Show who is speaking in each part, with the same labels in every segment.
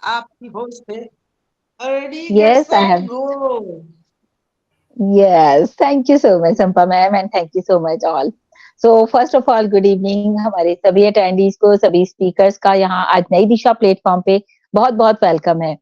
Speaker 1: आपकी होस्ट है अर्डी
Speaker 2: Yes,
Speaker 1: gets
Speaker 2: I
Speaker 1: set
Speaker 2: have.
Speaker 1: Go.
Speaker 2: Yes, thank you so much, Sampa ma'am, and thank you so much all. So first of all, good evening हमारे सभी attendees को, सभी speakers का यहाँ आज नई दिशा प्लेटफॉर्म पे बहुत बहुत वेलकम है।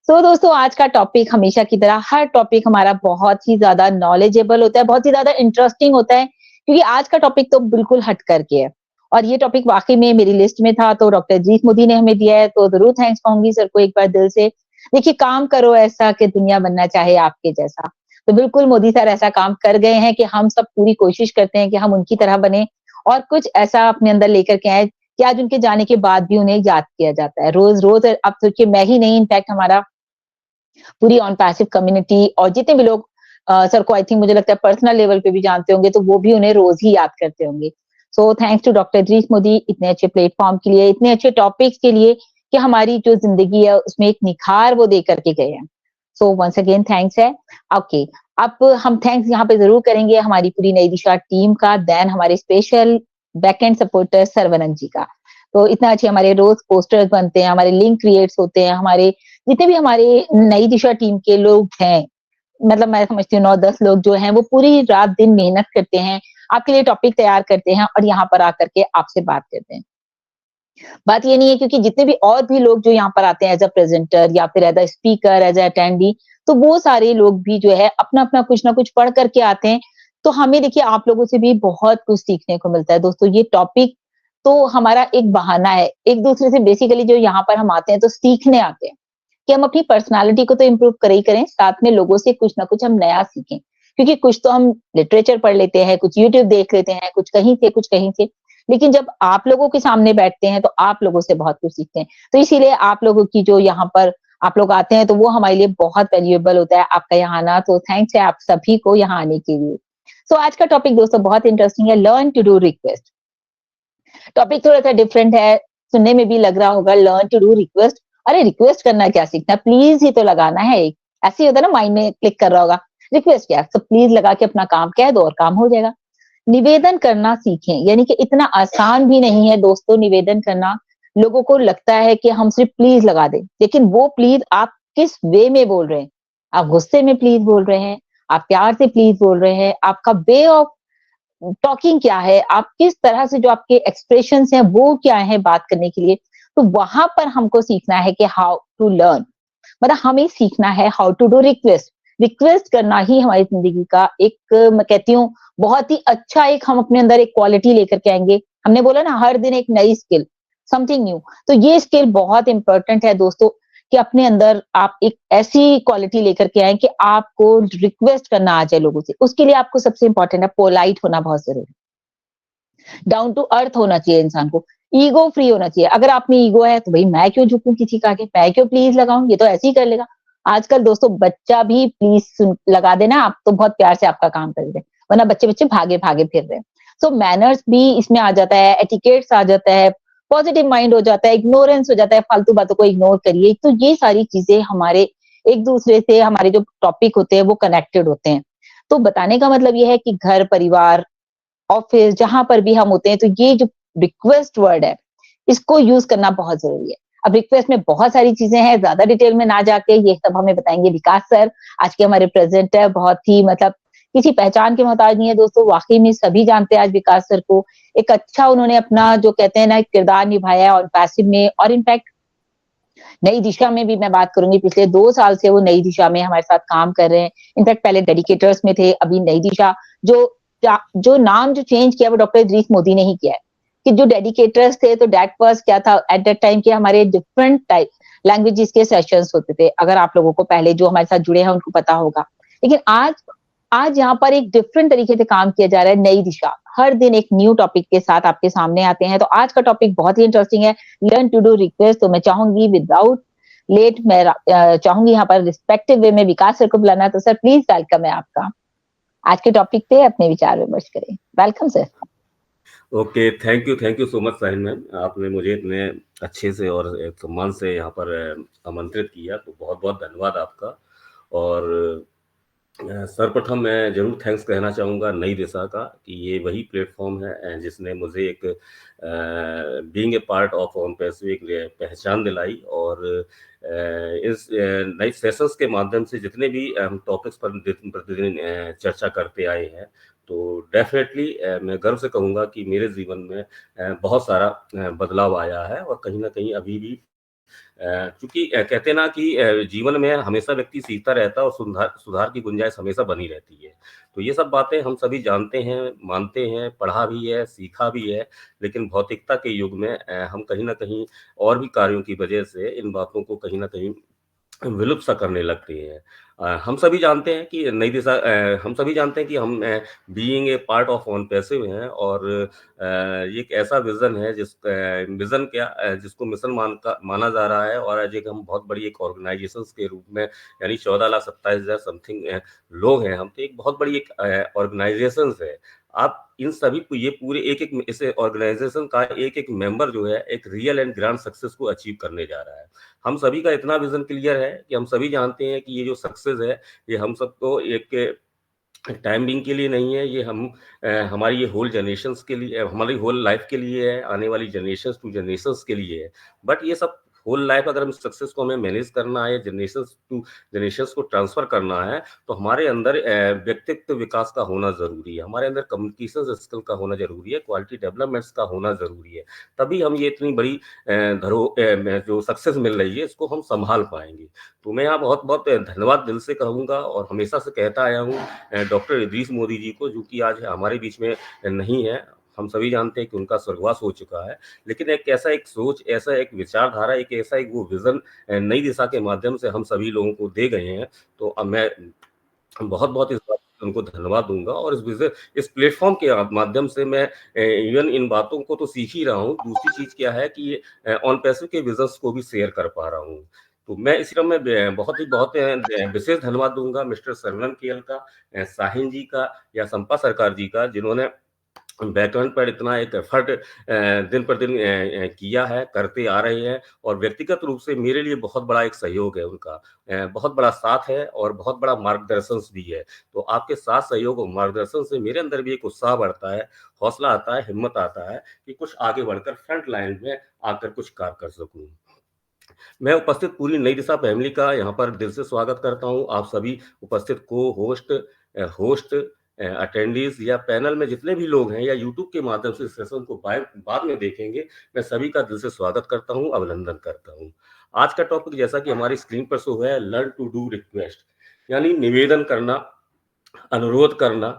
Speaker 2: दोस्तों आज का टॉपिक हमेशा की तरह हर टॉपिक हमारा बहुत ही ज्यादा नॉलेजेबल होता है, बहुत ही ज्यादा इंटरेस्टिंग होता है, क्योंकि आज का टॉपिक तो बिल्कुल हट करके है और ये टॉपिक वाकई में मेरी लिस्ट में था, तो डॉक्टर जीत मोदी ने हमें दिया है, तो जरूर थैंक्स कहूंगी सर को एक बार दिल से। देखिए, काम करो ऐसा कि दुनिया बनना चाहे आपके जैसा। तो बिल्कुल मोदी सर ऐसा काम कर गए हैं कि हम सब पूरी कोशिश करते हैं कि हम उनकी तरह बने और कुछ ऐसा अपने अंदर लेकर के आए कि आज उनके जाने के बाद भी उन्हें याद किया जाता है रोज रोज। अब सोचिए, मैं ही नहीं, इनफैक्ट हमारा पूरी ऑन पैसिव कम्युनिटी और जितने भी लोग सर को आई थिंक मुझे लगता है पर्सनल लेवल पे भी जानते होंगे, तो वो भी उन्हें रोज ही याद करते होंगे। थैंक्स टू डॉक्टर जीत मोदी इतने अच्छे प्लेटफॉर्म के लिए, इतने अच्छे टॉपिक्स के लिए कि हमारी जो जिंदगी है उसमें एक निखार वो दे करके गए हैं। वंस अगेन थैंक्स है। ओके, अब हम थैंक्स यहाँ पे जरूर करेंगे हमारी पूरी नई दिशा टीम का, देन हमारे स्पेशल बैकएंड सपोर्टर सरवनन जी का। तो इतना अच्छे हमारे रोज पोस्टर्स बनते हैं, हमारे लिंक क्रिएट्स होते हैं, हमारे जितने भी हमारे नई दिशा टीम के लोग हैं, मतलब मैं समझती हूँ 9-10 लोग जो हैं वो पूरी रात दिन मेहनत करते हैं, आपके लिए टॉपिक तैयार करते हैं और यहाँ पर आकर के आपसे बात करते हैं। बात ये नहीं है, क्योंकि जितने भी और भी लोग जो यहाँ पर आते हैं एज अ प्रेजेंटर या फिर as a speaker, as a attendee, तो वो सारे लोग भी जो है अपना अपना कुछ ना कुछ पढ़ करके आते हैं। तो हमें देखिए आप लोगों से भी बहुत कुछ सीखने को मिलता है। दोस्तों ये टॉपिक तो हमारा एक बहाना है एक दूसरे से, बेसिकली जो यहाँ पर हम आते हैं तो सीखने आते हैं कि हम अपनी पर्सनालिटी को तो इम्प्रूव करे ही करें, साथ में लोगों से कुछ ना कुछ हम नया सीखें। क्योंकि कुछ तो हम लिटरेचर पढ़ लेते हैं, कुछ यूट्यूब देख लेते हैं, कुछ कहीं से कुछ कहीं से, लेकिन जब आप लोगों के सामने बैठते हैं तो आप लोगों से बहुत कुछ सीखते हैं। तो इसीलिए आप लोगों की जो यहाँ पर आप लोग आते हैं तो वो हमारे लिए बहुत वैल्यूएबल होता है आपका यहाँ आना। तो थैंक्स है आप सभी को यहाँ आने के लिए। आज का टॉपिक दोस्तों बहुत इंटरेस्टिंग है, learn to do request. Topic थोड़ा सा डिफरेंट है, सुनने में भी लग रहा होगा लर्न टू डू रिक्वेस्ट। अरे रिक्वेस्ट करना क्या सीखना, प्लीज ही तो लगाना है। एक ऐसे ही होता है ना, माइंड में क्लिक कर रहा होगा, रिक्वेस्ट क्या, तो प्लीज लगा के अपना काम कह दो और काम हो जाएगा। निवेदन करना सीखें, यानी कि इतना आसान भी नहीं है दोस्तों निवेदन करना। लोगों को लगता है कि हम सिर्फ प्लीज लगा दें, लेकिन वो प्लीज आप किस वे में बोल रहे हैं। आप गुस्से में प्लीज बोल रहे हैं, आप प्यार से प्लीज बोल रहे हैं, आपका वे ऑफ टॉकिंग क्या है, आप किस तरह से जो आपके एक्सप्रेशन हैं वो क्या है बात करने के लिए। तो वहां पर हमको सीखना है कि हाउ टू लर्न, मतलब हमें सीखना है how to do request. Request करना ही हमारी जिंदगी का एक, मैं कहती हूँ बहुत ही अच्छा एक हम अपने अंदर एक क्वालिटी लेकर के आएंगे। हमने बोला ना हर दिन एक नई स्किल, समथिंग न्यू। तो ये स्किल बहुत इंपॉर्टेंट है दोस्तों, कि अपने अंदर आप एक ऐसी क्वालिटी लेकर के आए कि आपको रिक्वेस्ट करना आ जाए लोगों से। उसके लिए आपको सबसे इंपॉर्टेंट है पोलाइट होना, बहुत जरूरी, डाउन टू अर्थ होना चाहिए इंसान को, ईगो फ्री होना चाहिए। अगर आप में ईगो है तो भाई मैं क्यों झुकूं किसी का आगे, मैं क्यों प्लीज लगाऊं, ये तो ऐसे ही कर लेगा। आजकल दोस्तों बच्चा भी प्लीज लगा देना, आप तो बहुत प्यार से आपका काम कर रहे हैं, वरना बच्चे बच्चे भागे भागे फिर रहे हैं। मैनर्स भी इसमें आ जाता है, एटिकेट्स आ जाता है, पॉजिटिव माइंड हो जाता है, इग्नोरेंस हो जाता है, फालतू बातों को इग्नोर करिए। तो ये सारी चीजें हमारे एक दूसरे से, हमारे जो टॉपिक होते हैं वो कनेक्टेड होते हैं। तो बताने का मतलब ये है कि घर परिवार ऑफिस जहां पर भी हम होते हैं, तो ये जो रिक्वेस्ट वर्ड है इसको यूज करना बहुत जरूरी है। अब रिक्वेस्ट में बहुत सारी चीजें हैं, ज्यादा डिटेल में ना जाके ये सब हमें बताएंगे विकास सर, आज के हमारे प्रेजेंट है, बहुत ही मतलब किसी पहचान के मोहताज नहीं है दोस्तों, वाकई में सभी जानते हैं आज विकास सर को। एक अच्छा उन्होंने अपना जो कहते हैं ना किरदार निभाया है और पैसिव में, और इनफैक्ट नई दिशा में भी मैं बात करूंगी, पिछले 2 साल से वो नई दिशा में हमारे साथ काम कर रहे हैं। इनफैक्ट पहले डेडिकेटर्स में थे, अभी नई दिशा जो जो नाम जो चेंज किया वो डॉक्टर इदरीस मोदी ने ही किया है। कि जो डेडिकेटर्स थे तो दैट वाज क्या था एट दैट टाइम के हमारे डिफरेंट टाइप लैंग्वेजेस के सेशंस होते थे। अगर आप लोगों को पहले जो हमारे साथ जुड़े हैं उनको पता होगा, लेकिन आज आज यहाँ पर एक डिफरेंट तरीके से काम किया जा रहा है। नई दिशा हर दिन एक न्यू टॉपिक के साथ आपके सामने आते हैं। तो आज का टॉपिक बहुत ही इंटरेस्टिंग है, लर्न टू डू रिक्वेस्ट। तो मैं चाहूंगी विदाउट लेट, मैं चाहूंगी यहाँ पर रिस्पेक्टिव वे में विकास सर को बुलाना। तो सर प्लीज वेलकम है आपका, आज के टॉपिक पे अपने विचार विमर्श करें। Welcome sir.
Speaker 3: Okay, thank you so much Sahin ma'am, आपने मुझे इतने अच्छे से और एक सम्मान से यहाँ पर आमंत्रित किया, तो बहुत बहुत धन्यवाद आपका। और सर्वप्रथम मैं ज़रूर थैंक्स कहना चाहूँगा नई दिशा का कि ये वही प्लेटफ़ॉर्म है जिसने मुझे एक being a part of on passive एक पहचान दिलाई और इस नए सेशंस के माध्यम से जितने भी हम टॉपिक्स पर प्रतिदिन चर्चा करते आए हैं, तो डेफ़िनेटली मैं गर्व से कहूँगा कि मेरे जीवन में बहुत सारा बदलाव आया है और कहीं न कहीं अभी भी चूँकि कहते हैं ना कि जीवन में हमेशा व्यक्ति सीखता रहता है और सुधार सुधार की गुंजाइश हमेशा बनी रहती है। तो ये सब बातें हम सभी जानते हैं, मानते हैं, पढ़ा भी है, सीखा भी है, लेकिन भौतिकता के युग में हम कहीं न कहीं और भी कार्यों की वजह से इन बातों को कहीं न कहीं विलुप्त सा करने लगते हैं। हम सभी जानते हैं कि नई दिशा हम सभी जानते हैं कि हम being a part of on passive हैं और ये एक ऐसा विज़न है विज़न क्या जिसको मिशन माना जा रहा है और आज एक हम बहुत बड़ी एक ऑर्गेनाइज़ेशंस के रूप में यानी 14,27,000 समथिंग लोग हैं हम, तो एक बहुत बड़ी एक ऑर्गेनाइज़ेशंस है। आप इन सभी को ये पूरे एक-एक इस ऑर्गेनाइज़ेशन का एक-एक मेंबर जो है, एक रियल एंड ग्रैंड सक्सेस को अचीव करने जा रहा है। हम सभी का इतना विज़न क्लियर है कि हम सभी जानते हैं कि ये जो सक्सेस है, ये हम सबको एक टाइम बीइंग के लिए नहीं है, ये हमारी ये होल जनरेशंस के लिए हमारी होल लाइफ़ के लिए है, आने वाली जनरेशंस टू जनरेशंस के लिए है। बट ये सब होल लाइफ़ अगर हम सक्सेस को हमें मैनेज करना है, जनरेशंस टू जनरेशंस को ट्रांसफ़र करना है, तो हमारे अंदर व्यक्तित्व विकास का होना ज़रूरी है। हमारे अंदर कम्युनिकेशन स्किल का होना ज़रूरी है, क्वालिटी डेवलपमेंट्स का होना ज़रूरी है। तभी हम ये इतनी बड़ी जो सक्सेस मिल रही है, इसको हम सँभाल पाएँगे। तो मैं यहाँ बहुत-बहुत धन्यवाद दिल से कहूँगा और हमेशा से कहता आया हूँ डॉक्टर इदरीस मोदी जी को, जो कि आज हमारे बीच में नहीं है। हम सभी जानते हैं कि उनका स्वर्गवास हो चुका है, लेकिन एक ऐसा एक सोच, ऐसा एक विचारधारा, एक ऐसा एक वो विज़न नई दिशा के माध्यम से हम सभी लोगों को दे गए हैं। तो अब मैं बहुत-बहुत इस बात पे उनको धन्यवाद दूँगा और इस प्लेटफ़ॉर्म के माध्यम से मैं इवन इन बातों को तो सीख ही रहा हूँ। दूसरी चीज़ क्या है कि ये ऑन पैसिव के विज़न्स को भी शेयर कर पा रहा हूँ। तो मैं इस क्रम में बहुत विशेष धन्यवाद दूँगा मिस्टर सरवण केएल का, साहिल जी का या संपा सरकार जी का, जिन्होंने बैकग्राउंड पर इतना एक एफर्ट दिन पर दिन किया है, करते आ रहे हैं और व्यक्तिगत रूप से मेरे लिए बहुत बड़ा एक सहयोग है उनका। बहुत बड़ा साथ है और बहुत बड़ा मार्गदर्शन भी है। तो आपके साथ सहयोग और मार्गदर्शन से मेरे अंदर भी एक उत्साह बढ़ता है, हौसला आता है, हिम्मत आता है कि कुछ आगे बढ़कर फ्रंट लाइन में आकर कुछ कार्य कर सकूँ। मैं उपस्थित पूरी नई दिशा फैमिली का यहाँ पर दिल से स्वागत करता हूँ। आप सभी उपस्थित होस्ट अटेंडीज़ या पैनल में जितने भी लोग हैं या यूट्यूब के माध्यम से इस सेशन को बाद में देखेंगे, मैं सभी का दिल से स्वागत करता हूँ, अभिनंदन करता हूँ। आज का टॉपिक जैसा कि हमारी स्क्रीन पर शो है लर्न टू डू रिक्वेस्ट यानी निवेदन करना, अनुरोध करना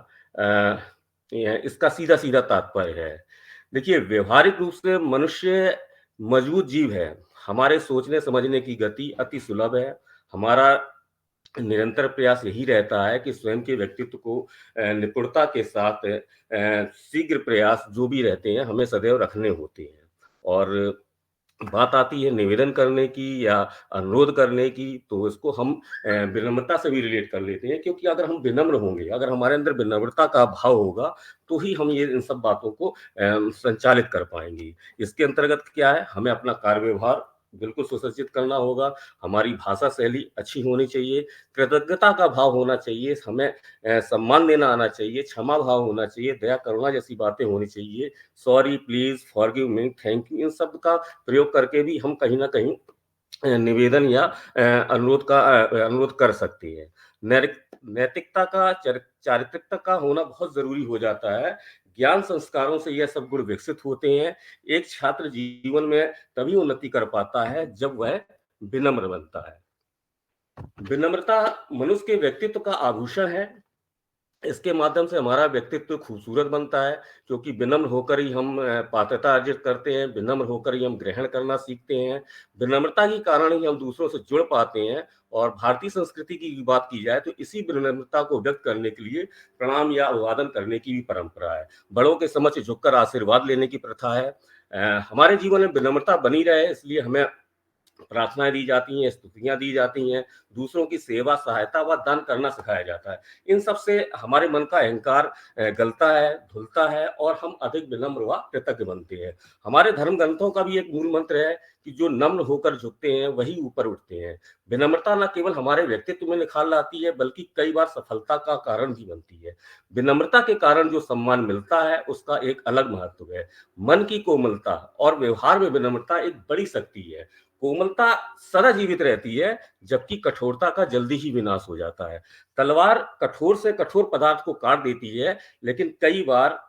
Speaker 3: इसका सीधा-सीधा तात्पर्य है। देखिए, व्यवहारिक रूप से मनुष्य मजबूत जीव है। हमारे सोचने-समझने की गति अति सुलभ है। हमारा निरंतर प्रयास यही रहता है कि स्वयं के व्यक्तित्व को निपुणता के साथ शीघ्र प्रयास जो भी रहते हैं, हमें सदैव रखने होते हैं। और बात आती है निवेदन करने की या अनुरोध करने की, तो इसको हम विनम्रता से भी रिलेट कर लेते हैं क्योंकि अगर हम विनम्र होंगे, अगर हमारे अंदर विनम्रता का भाव होगा, तो ही हम ये इन सब बातों को संचालित कर पाएँगे। इसके अंतर्गत क्या है, हमें अपना कार्य व्यवहार बिल्कुल सुसज्जित करना होगा, हमारी भाषा शैली अच्छी होनी चाहिए, कृतज्ञता का भाव होना चाहिए, हमें सम्मान देना आना चाहिए, क्षमा भाव होना चाहिए, दया, करुणा जैसी बातें होनी चाहिए, sorry, please, forgive me, thank you in शब्द का प्रयोग करके भी हम कहीं न कहीं निवेदन या अनुरोध कर सकते हैं। नैरिक नैतिकता का चारित्रिकता का होना बहुत ज़रूरी हो जाता है। ज्ञान संस्कारों से यह सब गुण विकसित होते हैं। एक छात्र जीवन में तभी उन्नति कर पाता है जब वह विनम्र बनता है। विनम्रता मनुष्य के व्यक्तित्व का आभूषण है। इसके माध्यम से हमारा व्यक्तित्व खूबसूरत बनता है क्योंकि विनम्र होकर ही हम पात्रता अर्जित करते हैं, विनम्र होकर ही हम ग्रहण करना सीखते हैं, विनम्रता के कारण ही हम दूसरों से जुड़ पाते हैं और भारतीय संस्कृति की बात की जाए तो इसी विनम्रता को व्यक्त करने के लिए प्रणाम या अभिवादन करने की भी परंपरा है। बड़ों के समक्ष झुककर आशीर्वाद लेने की प्रथा है। हमारे जीवन में विनम्रता बनी रहे इसलिए हमें प्रार्थनाएं दी जाती हैं, स्तुतियां दी जाती हैं, दूसरों की सेवा, सहायता व दान करना सिखाया जाता है। इन सब से हमारे मन का अहंकार गलता है, धुलता है और हम अधिक विनम्र व कृतज्ञ बनते हैं। हमारे धर्म ग्रंथों का भी एक मूल मंत्र है कि जो नम्र होकर झुकते हैं वही ऊपर उठते हैं। विनम्रता न केवल हमारे व्यक्तित्व में निखार लाती है बल्कि कई बार सफलता का कारण भी बनती है। विनम्रता के कारण जो सम्मान मिलता है उसका एक अलग महत्व है। मन की कोमलता और व्यवहार में विनम्रता एक बड़ी शक्ति है। कोमलता सदा जीवित रहती है जबकि कठोरता का जल्दी ही विनाश हो जाता है। तलवार कठोर से कठोर पदार्थ को काट देती है, लेकिन कई बार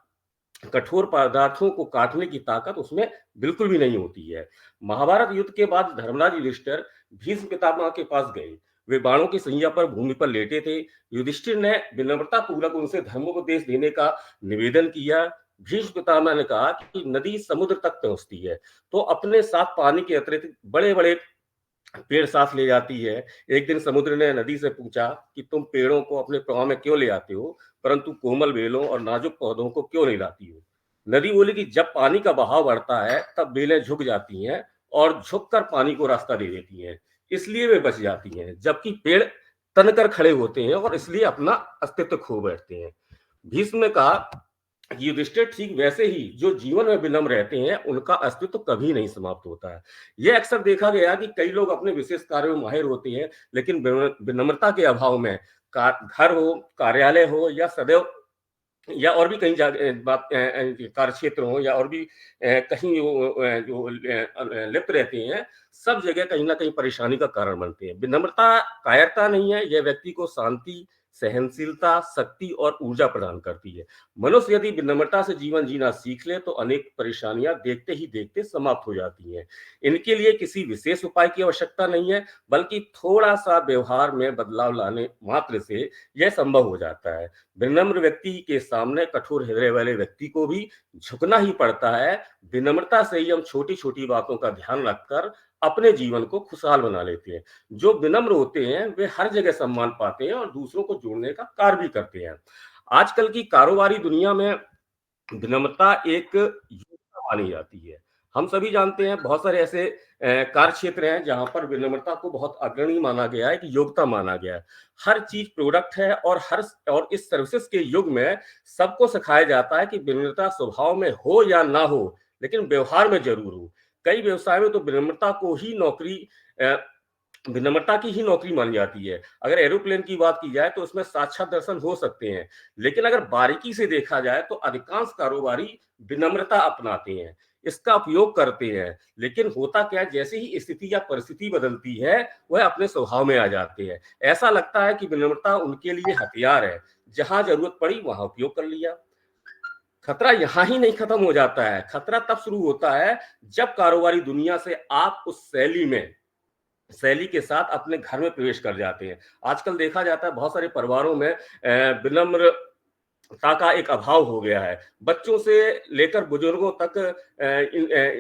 Speaker 3: कठोर पदार्थों को काटने की ताकत उसमें बिल्कुल भी नहीं होती है। महाभारत युद्ध के बाद धर्मराज युधिष्ठिर भीष्म पितामह के पास गए। वे बाणों की सैया पर भूमि पर लेटे थे। युधिष्ठिर ने विनम्रता पूर्वक उनसे धर्मोपदेश देने का निवेदन किया। भीष्म पितामह ने कहा कि नदी समुद्र तक पहुंचती है तो अपने साथ पानी के अतिरिक्त बड़े बड़े पेड़ साथ ले जाती है। एक दिन समुद्र ने नदी से पूछा कि तुम पेड़ों को अपने प्रवाह में क्यों ले आते हो, परंतु कोमल बेलों और नाजुक पौधों को क्यों नहीं लाती हो? नदी बोली कि जब पानी का बहाव बढ़ता है तब बेलें झुक जाती हैं और झुककर पानी को रास्ता दे देती हैं, इसलिए वे बच जाती हैं, जबकि पेड़ तनकर खड़े होते हैं और इसलिए अपना अस्तित्व खो बैठते हैं। भीष्म ने कहा युधिष्ठिर ठीक वैसे ही जो जीवन में विनम्र रहते हैं उनका अस्तित्व कभी नहीं समाप्त होता है। यह अक्सर देखा गया कि कई लोग अपने विशेष कार्यों में माहिर होते हैं, लेकिन विनम्रता के अभाव में घर हो, कार्यालय हो या सदैव या और भी कहीं बात कार्य क्षेत्र हो या और भी कहीं जो लिप्त रहते हैं, सब जगह कहीं ना कहीं परेशानी का कारण बनते हैं। विनम्रता कायरता नहीं है, यह व्यक्ति को शांति, सहनशीलता, शक्ति और ऊर्जा प्रदान करती है। मनुष्य यदि विनम्रता से जीवन जीना सीख ले तो अनेक परेशानियां देखते ही देखते समाप्त हो जाती हैं। इनके लिए किसी विशेष उपाय की आवश्यकता नहीं है, बल्कि थोड़ा सा व्यवहार में बदलाव लाने मात्र से यह संभव हो जाता है। विनम्र व्यक्ति के सामने कठोर हृदय वाले व्यक्ति को भी झुकना ही पड़ता है। विनम्रता से ही हम छोटी छोटी बातों का ध्यान रखकर अपने जीवन को खुशहाल बना लेते हैं। जो विनम्र होते हैं वे हर जगह सम्मान पाते हैं और दूसरों को जोड़ने का कार्य भी करते हैं। आजकल की कारोबारी दुनिया में विनम्रता एक योग्यता मानी जाती है। हम सभी जानते हैं बहुत सारे ऐसे कार्य क्षेत्र हैं जहां पर विनम्रता को बहुत अग्रणी माना गया है, कि योग्यता माना गया है। हर चीज प्रोडक्ट है और इस सर्विसेज के युग में सबको सिखाया जाता है कि विनम्रता स्वभाव में हो या ना हो, लेकिन व्यवहार में जरूर हो। कई व्यवसाय में तो विनम्रता की ही नौकरी मानी जाती है। अगर एरोप्लेन की बात की जाए तो उसमें साक्षात दर्शन हो सकते हैं, लेकिन अगर बारीकी से देखा जाए तो अधिकांश कारोबारी विनम्रता अपनाते हैं, इसका उपयोग करते हैं, लेकिन होता क्या है, जैसे ही स्थिति या परिस्थिति बदलती है वह अपने स्वभाव में आ जाते हैं। ऐसा लगता है कि विनम्रता उनके लिए हथियार है, जहां जरूरत पड़ी वहां उपयोग कर लिया। खतरा यहां ही नहीं खत्म हो जाता है, खतरा तब शुरू होता है जब कारोबारी दुनिया से आप उस शैली के साथ अपने घर में प्रवेश कर जाते हैं। आजकल देखा जाता है बहुत सारे परिवारों में विनम्रता का एक अभाव हो गया है। बच्चों से लेकर बुजुर्गों तक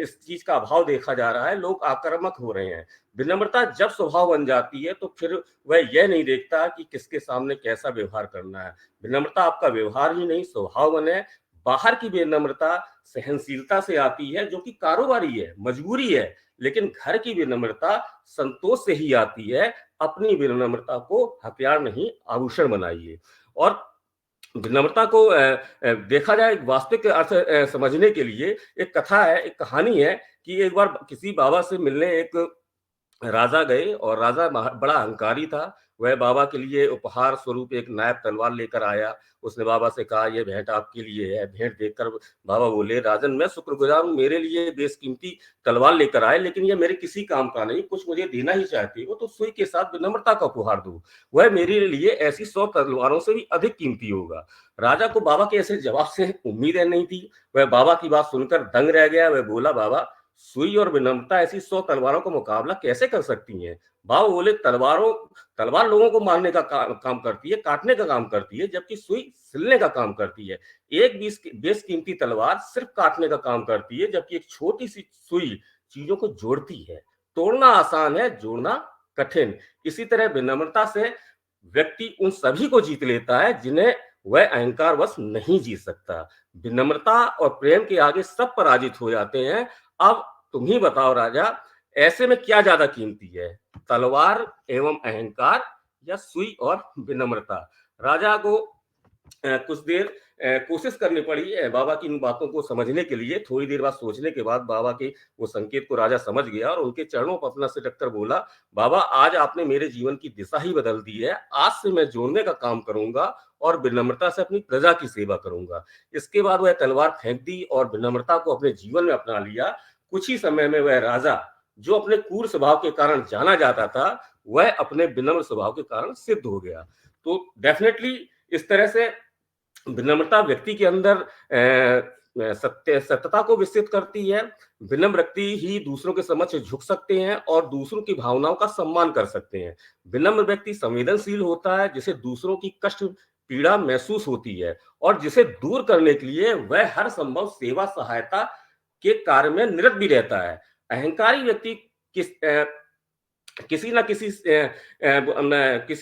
Speaker 3: इस चीज का अभाव देखा जा रहा है। लोग आक्रामक हो रहे हैं। विनम्रता जब स्वभाव बन जाती है तो फिर वह यह नहीं देखता कि किसके सामने कैसा व्यवहार करना है। विनम्रता आपका व्यवहार ही नहीं, स्वभाव बने। बाहर की विनम्रता सहनशीलता से आती है, जो कि कारोबारी है, मजबूरी है, लेकिन घर की विनम्रता संतोष से ही आती है। अपनी विनम्रता को हथियार नहीं, आभूषण बनाइए। और विनम्रता को देखा जाए वास्तविक अर्थ समझने के लिए एक कथा है, एक कहानी है कि एक बार किसी बाबा से मिलने एक राजा गए और राजा बड़ा अहंकारी था। वह बाबा के लिए उपहार स्वरूप एक नायाब तलवार लेकर आया। उसने बाबा से कहा, यह भेंट आपके लिए है। भेंट देखकर बाबा बोले, राजन मैं शुक्रगुजार हूँ, मेरे लिए बेशकीमती तलवार लेकर आए, लेकिन यह मेरे किसी काम का नहीं, कुछ मुझे देना ही चाहती हो तो सुई के साथ विनम्रता का उपहार दो, वह मेरे लिए ऐसी 100 तलवारों से भी अधिक कीमती होगा। राजा को बाबा के ऐसे जवाब से उम्मीद नहीं थी। वह बाबा की बात सुनकर दंग रह गया। वह बोला, बाबा सुई और विनम्रता ऐसी 100 तलवारों का मुकाबला कैसे कर सकती हैं? बाबा बोले, तलवार लोगों को मारने का काम करती है, काटने का काम करती है, जबकि सुई सिलने का काम करती है। एक बेशकीमती तलवार सिर्फ काटने का काम करती है, जबकि एक छोटी सी सुई चीजों को जोड़ती है। तोड़ना आसान है, जोड़ना कठिन। इसी तरह विनम्रता से व्यक्ति उन सभी को जीत लेता है जिन्हें वह अहंकारवश नहीं जीत सकता। विनम्रता और प्रेम के आगे सब पराजित हो जाते हैं। अब तुम ही बताओ राजा, ऐसे में क्या ज्यादा कीमती है, तलवार एवं अहंकार या सुई और विनम्रता? राजा को कुछ देर कोशिश करनी पड़ी बाबा की इन बातों को समझने के लिए। थोड़ी देर बाद सोचने के बाद बाबा के वो संकेत को राजा समझ गया और उनके चरणों पर अपना सिर रखकर बोला, बाबा आज आपने मेरे जीवन की दिशा ही बदल दी है। आज से मैं जोड़ने का काम करूंगा और विनम्रता से अपनी प्रजा की सेवा करूंगा। इसके बाद वह तलवार फेंक दी और विनम्रता को अपने जीवन में अपना लिया। कुछ ही समय में वह राजा, जो अपने क्रूर स्वभाव के कारण जाना जाता था, वह अपने विनम्र स्वभाव के कारण सिद्ध हो गया। तो डेफिनेटली इस तरह से विनम्रता व्यक्ति के अंदर सत्यता को विकसित करती है। विनम्र व्यक्ति ही दूसरों के समक्ष झुक सकते हैं और दूसरों की भावनाओं का सम्मान कर सकते हैं। विनम्र व्यक्ति संवेदनशील होता है, जिसे दूसरों की कष्ट पीड़ा महसूस होती है और जिसे दूर करने के लिए वह हर संभव सेवा सहायता के कार्य में निरत भी रहता है। अहंकारी व्यक्ति किसी ना किसी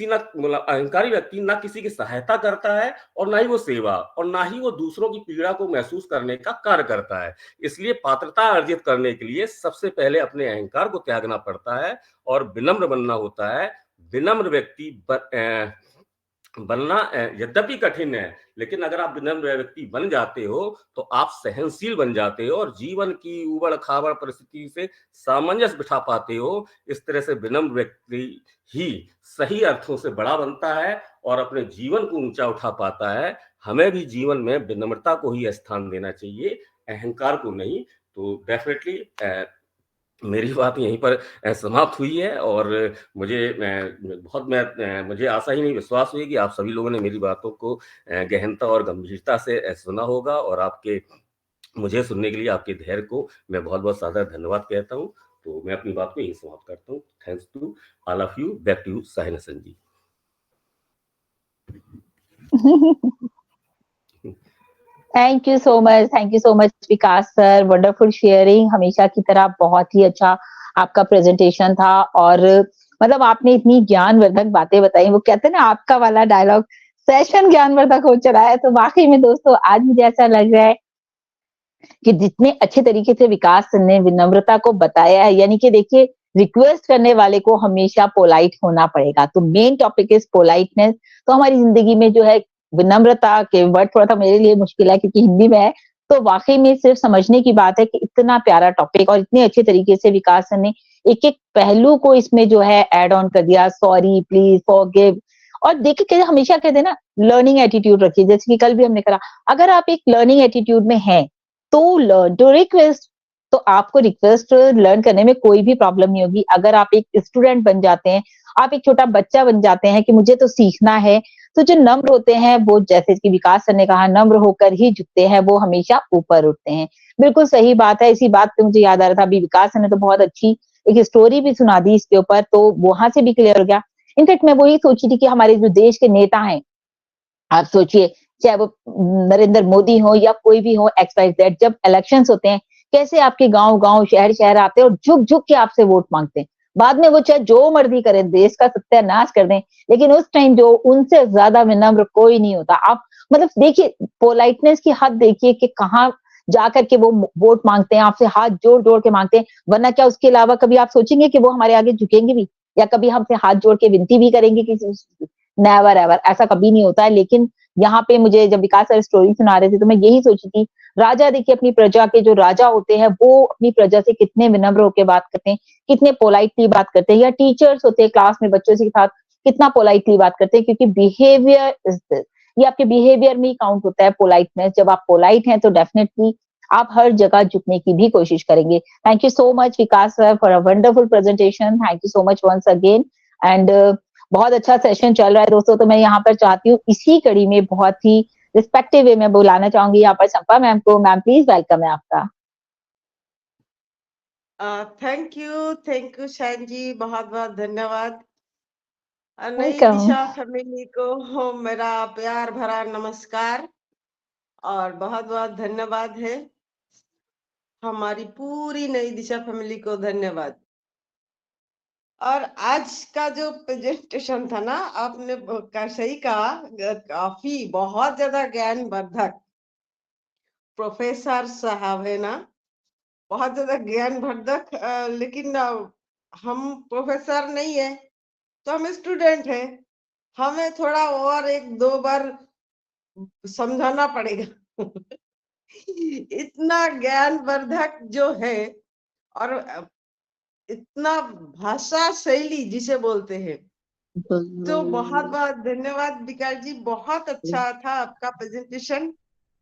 Speaker 3: मतलब अहंकारी व्यक्ति ना किसी की सहायता करता है और ना ही वो सेवा और ना ही वो दूसरों की पीड़ा को महसूस करने का कार्य करता है। इसलिए पात्रता अर्जित करने के लिए सबसे पहले अपने अहंकार को त्यागना पड़ता है और विनम्र बनना होता है। विनम्र व्यक्ति बनना यद्यपि कठिन है, लेकिन अगर आप विनम्र व्यक्ति बन जाते हो तो आप सहनशील बन जाते हो और जीवन की उबड़ खाबड़ परिस्थिति से सामंजस्य बिठा पाते हो। इस तरह से विनम्र व्यक्ति ही सही अर्थों से बड़ा बनता है और अपने जीवन को ऊंचा उठा पाता है। हमें भी जीवन में विनम्रता को ही स्थान देना चाहिए, अहंकार को नहीं। तो डेफिनेटली मेरी बात यहीं पर समाप्त हुई है और मुझे आशा ही नहीं विश्वास हुई कि आप सभी लोगों ने मेरी बातों को गहनता और गंभीरता से सुना होगा और आपके मुझे सुनने के लिए आपके धैर्य को मैं बहुत-बहुत सादर धन्यवाद कहता हूँ। तो मैं अपनी बात को यहीं समाप्त करता हूँ। Thanks to all of you. Back to you Sahil Hasan ji.
Speaker 2: Thank you so much Vikas sir, wonderful sharing. हमेशा की तरह बहुत ही अच्छा आपका प्रेजेंटेशन था और मतलब आपने इतनी ज्ञानवर्धक बातें बताई। वो कहते हैं ना, आपका वाला डायलॉग सेशन ज्ञानवर्धक हो चला है। तो वाकई में दोस्तों, आज मुझे ऐसा लग रहा है कि जितने अच्छे तरीके से विकास सर ने विनम्रता को बताया है, यानी कि देखिए, रिक्वेस्ट करने वाले को हमेशा पोलाइट होना पड़ेगा। तो मेन टॉपिक इज पोलाइटनेस। तो हमारी जिंदगी में जो है विनम्रता के वर्ड थोड़ा सा मेरे लिए मुश्किल है क्योंकि हिंदी में है। तो वाकई में सिर्फ समझने की बात है कि इतना प्यारा टॉपिक और इतने अच्छे तरीके से विकास सर ने एक एक पहलू को इसमें जो है ऐड ऑन कर दिया। Sorry, please, forgive. और देखिए, हमेशा कहते हैं ना, लर्निंग एटीट्यूड रखिए। जैसे कि कल भी हमने करा, अगर आप एक लर्निंग एटीट्यूड में हैं तो लर्न टू रिक्वेस्ट। तो आपको रिक्वेस्ट लर्न करने में कोई भी प्रॉब्लम नहीं होगी। अगर आप एक स्टूडेंट बन जाते हैं, आप एक छोटा बच्चा बन जाते हैं कि मुझे तो सीखना है, तो जो नम्र होते हैं वो, जैसे कि विकास सर ने कहा, नम्र होकर ही झुकते हैं, वो हमेशा ऊपर उठते हैं। बिल्कुल सही बात है। इसी बात पे मुझे याद आ रहा था, अभी विकास सर ने तो बहुत अच्छी एक स्टोरी भी सुना दी इसके ऊपर, तो वहां से भी क्लियर हो गया। इनफैक्ट मैं वही सोची थी कि हमारे जो देश के नेता हैं, आप सोचिए, चाहे वो नरेंद्र मोदी हो या कोई भी हो, एक्स वाई जेड, जब इलेक्शंस होते हैं, कैसे आपके गांव गांव, शहर शहर आते हैं और झुक झुक के आपसे वोट मांगते हैं। बाद में वो चाहे जो मर्जी करें, देश का सत्यानाश कर दें, लेकिन उस टाइम जो उनसे ज्यादा विनम्र कोई नहीं होता। आप मतलब देखिए, पोलाइटनेस की हद देखिए कि कहाँ जाकर के वो वोट मांगते हैं, आपसे हाथ जोड़ जोड़ के मांगते हैं। वरना क्या उसके अलावा कभी आप सोचेंगे कि वो हमारे आगे झुकेंगे भी, या कभी हमसे हाथ जोड़ के विनती भी करेंगे किसी? नेवर एवर, ऐसा कभी नहीं होता है। लेकिन यहाँ पे मुझे जब विकास सर स्टोरी सुना रहे थे तो मैं यही सोची थी, राजा देखिए, अपनी प्रजा के जो राजा होते हैं वो अपनी प्रजा से कितने विनम्र होकर बात करते हैं, कितने पोलाइटली बात करते हैं। या टीचर्स होते हैं क्लास में बच्चों के साथ कितना पोलाइटली बात करते हैं, क्योंकि बिहेवियर इज दिस, ये आपके बिहेवियर में ही काउंट होता है पोलाइटनेस। जब आप पोलाइट हैं तो डेफिनेटली आप हर जगह झुकने की भी कोशिश करेंगे। Thank you so much Vikas sir for a wonderful presentation. Thank you so much once again. And बहुत अच्छा सेशन चल रहा है दोस्तों। तो मैं यहाँ पर चाहती हूँ इसी कड़ी में बहुत ही रिस्पेक्टिव वे में बुलाना चाहूंगी यहाँ पर चंपा मैम को। मैम प्लीज, वेलकम है आपका।
Speaker 1: थैंक यू शायन जी, बहुत बहुत धन्यवाद। नई
Speaker 2: वेलकम।
Speaker 1: दिशा फैमिली को मेरा प्यार भरा नमस्कार और बहुत बहुत धन्यवाद है। हमारी पूरी नई दिशा फैमिली को धन्यवाद। और आज का जो प्रेजेंटेशन था ना, आपने सही कहा, काफी बहुत ज्यादा ज्ञानवर्धक प्रोफेसर साहब है ना, बहुत ज्यादा ज्ञानवर्धक, लेकिन हम प्रोफेसर नहीं है, तो हम स्टूडेंट हैं। हमें थोड़ा और एक दो बार समझाना पड़ेगा। इतना ज्ञानवर्धक जो है, और इतना भाषा शैली जिसे बोलते हैं। तो बहुत बहुत धन्यवाद विकास जी, बहुत अच्छा था आपका प्रेजेंटेशन।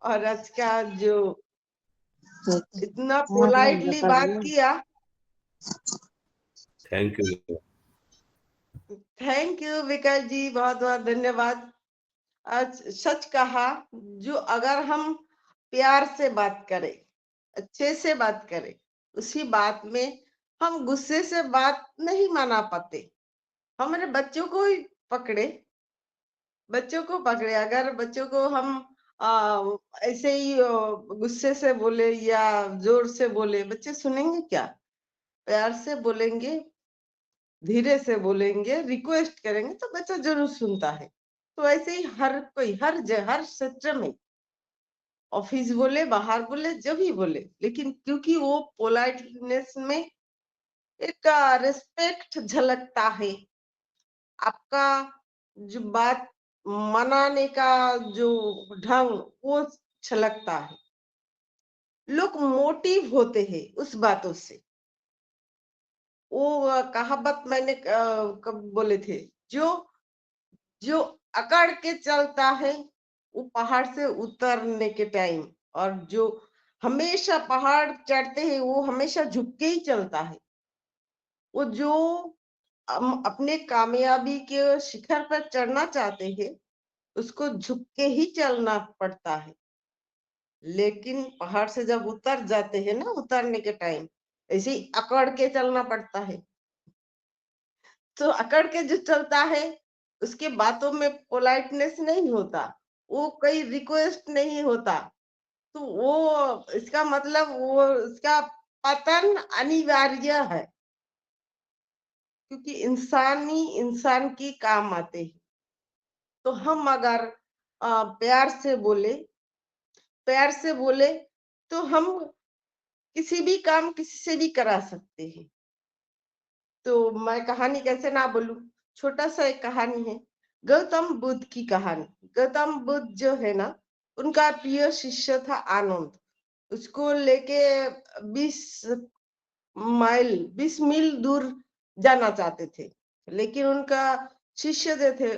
Speaker 1: और आज का जो इतना पोलाइटली बात किया,
Speaker 3: थैंक यू।
Speaker 1: थैंक यू विकास जी, बहुत बहुत धन्यवाद। आज सच कहा, जो अगर हम प्यार से बात करें, अच्छे से बात करें, उसी बात में हम गुस्से से बात नहीं माना पाते। हमारे बच्चों को ही पकड़े, अगर बच्चों को हम ऐसे ही गुस्से से बोले या जोर से बोले, बच्चे सुनेंगे क्या? प्यार से बोलेंगे, धीरे से बोलेंगे, रिक्वेस्ट करेंगे तो बच्चा जरूर सुनता है। तो ऐसे ही हर कोई, हर क्षेत्र में, ऑफिस बोले, बाहर बोले, जब भी बोले, लेकिन क्योंकि वो पोलाइटनेस में एक रिस्पेक्ट झलकता है, आपका जो बात मनाने का जो ढंग वो छलकता है। लोग मोटिव होते हैं उस बातों से। वो कहावत मैंने कब बोले थे, जो जो अकड़ के चलता है वो पहाड़ से उतरने के टाइम, और जो हमेशा पहाड़ चढ़ते हैं वो हमेशा झुक के ही चलता है। वो जो अपने कामयाबी के शिखर पर चढ़ना चाहते हैं, उसको झुक के ही चलना पड़ता है। लेकिन पहाड़ से जब उतर जाते हैं ना, उतरने के टाइम ऐसे ही अकड़ के चलना पड़ता है। तो अकड़ के जो चलता है, उसके बातों में पोलाइटनेस नहीं होता, वो कोई रिक्वेस्ट नहीं होता। तो वो इसका मतलब वो उसका पतन अनिवार्य है, क्योंकि इंसान ही इंसान की काम आते हैं। तो हम अगर प्यार से बोले तो हम किसी भी काम किसी से भी करा सकते हैं। तो मैं कहानी कैसे ना बोलूं, छोटा सा एक कहानी है, गौतम बुद्ध की कहानी। गौतम बुद्ध जो है ना, उनका प्रिय शिष्य था आनंद। उसको लेके 20 मील दूर जाना चाहते थे, लेकिन उनका शिष्य जो थे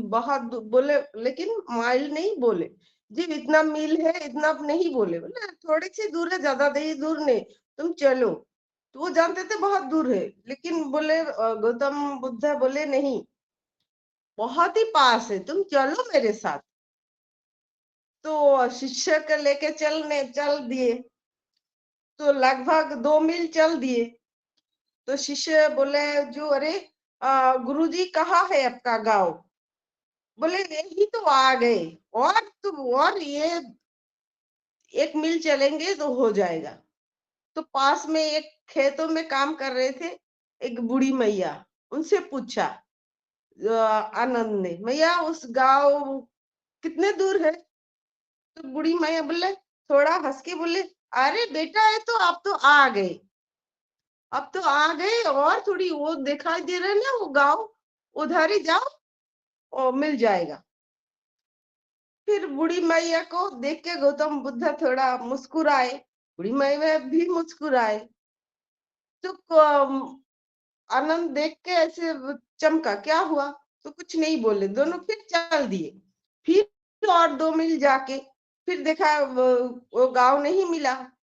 Speaker 1: बहुत बोले, लेकिन माइल नहीं बोले जी, इतना मील है, इतना नहीं बोले, बोले थोड़ी सी दूर है, ज्यादा नहीं दूर नहीं, तुम चलो। तो वो जानते थे बहुत दूर है, लेकिन बोले गौतम बुद्ध बोले नहीं, बहुत ही पास है, तुम चलो मेरे साथ। तो शिष्य को लेके चल दिए। तो लगभग 2 मील चल दिए। तो शिष्य बोले जो, अरे गुरुजी कहाँ है आपका गांव? बोले यही तो आ गए, और ये 1 मील चलेंगे तो हो जाएगा। तो पास में एक खेतों में काम कर रहे थे एक बूढ़ी मैया, उनसे पूछा आनंद ने, मैया उस गांव कितने दूर है? तो बूढ़ी मैया बोले, थोड़ा हंस के बोले, अरे बेटा ये तो आप तो आ गए, अब तो आ गए, और थोड़ी वो दिखाई दे रहा है ना वो गांव, उधर ही जाओ और मिल जाएगा। फिर बूढ़ी मैया को देख के गौतम बुद्ध थोड़ा मुस्कुराए, बूढ़ी मैया भी मुस्कुराए। तो आनंद देख के ऐसे चमका, क्या हुआ? तो कुछ नहीं बोले, दोनों फिर चल दिए। फिर और 2 मील जाके फिर देखा वो गांव नहीं मिला।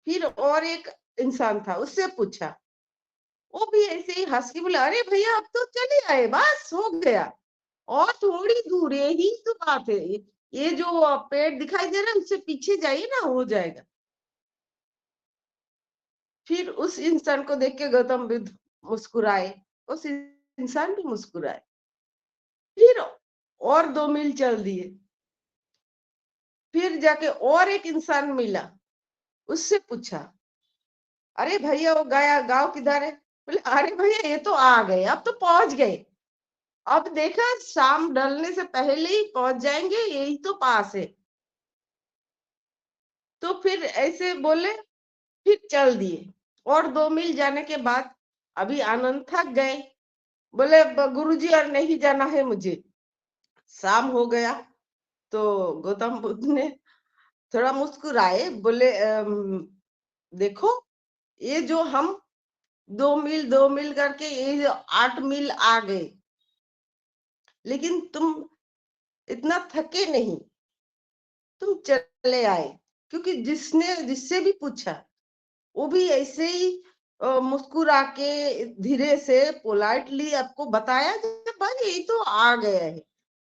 Speaker 1: फिर और एक इंसान था, उससे पूछा, वो भी ऐसे ही हंस के बोला, अरे भैया अब तो चले आए, बस हो गया, और थोड़ी दूर, यही तो बात है, ये जो पेड़ दिखाई दे रहा है उससे पीछे जाइए ना, हो जाएगा। फिर उस इंसान को देख के गौतम बुद्ध मुस्कुराए, उस इंसान भी मुस्कुराए। फिर और 2 मील चल दिए। फिर जाके और एक इंसान मिला, उससे पूछा, अरे भैया वो गया गांव किधर है? बोले, अरे भैया ये तो आ गए, अब तो पहुंच गए, अब देखा शाम ढलने से पहले ही पहुंच जाएंगे, यही तो पास है। तो फिर ऐसे बोले, फिर चल दिए और 2 मील जाने के बाद अभी आनंद थक गए, बोले गुरुजी और नहीं जाना है मुझे। शाम हो गया तो गौतम बुद्ध ने थोड़ा मुस्कुराए, बोले देखो ये जो हम 2 मील करके ये 8 मील आ गए, लेकिन तुम इतना थके नहीं, तुम चले आए। क्योंकि जिससे भी पूछा वो भी ऐसे ही मुस्कुरा के धीरे से पोलाइटली आपको बताया कि भाई ये तो आ गया है,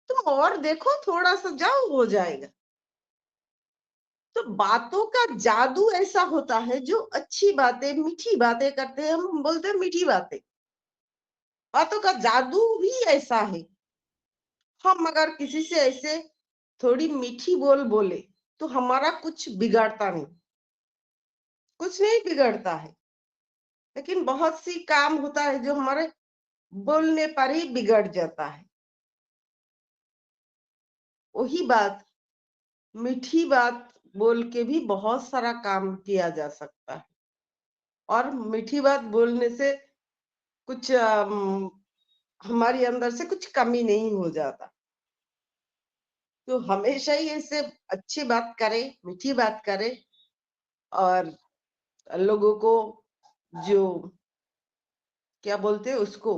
Speaker 1: तुम और देखो थोड़ा सा जाओ हो जाएगा। तो बातों का जादू ऐसा होता है, जो अच्छी बातें मीठी बातें करते हैं, हम बोलते हैं मीठी बातें, बातों का जादू भी ऐसा है। हम अगर किसी से ऐसे थोड़ी मीठी बोल बोले तो हमारा कुछ बिगड़ता नहीं, कुछ नहीं बिगड़ता है, लेकिन बहुत सी काम होता है जो हमारे बोलने पर ही बिगड़ जाता है। वही बात, मीठी बात बोल के भी बहुत सारा काम किया जा सकता है, और मीठी बात बोलने से कुछ हमारी अंदर से कुछ कमी नहीं हो जाता। तो हमेशा ही ऐसे अच्छी बात करे, मीठी बात करे, और लोगों को जो क्या बोलते हैं उसको,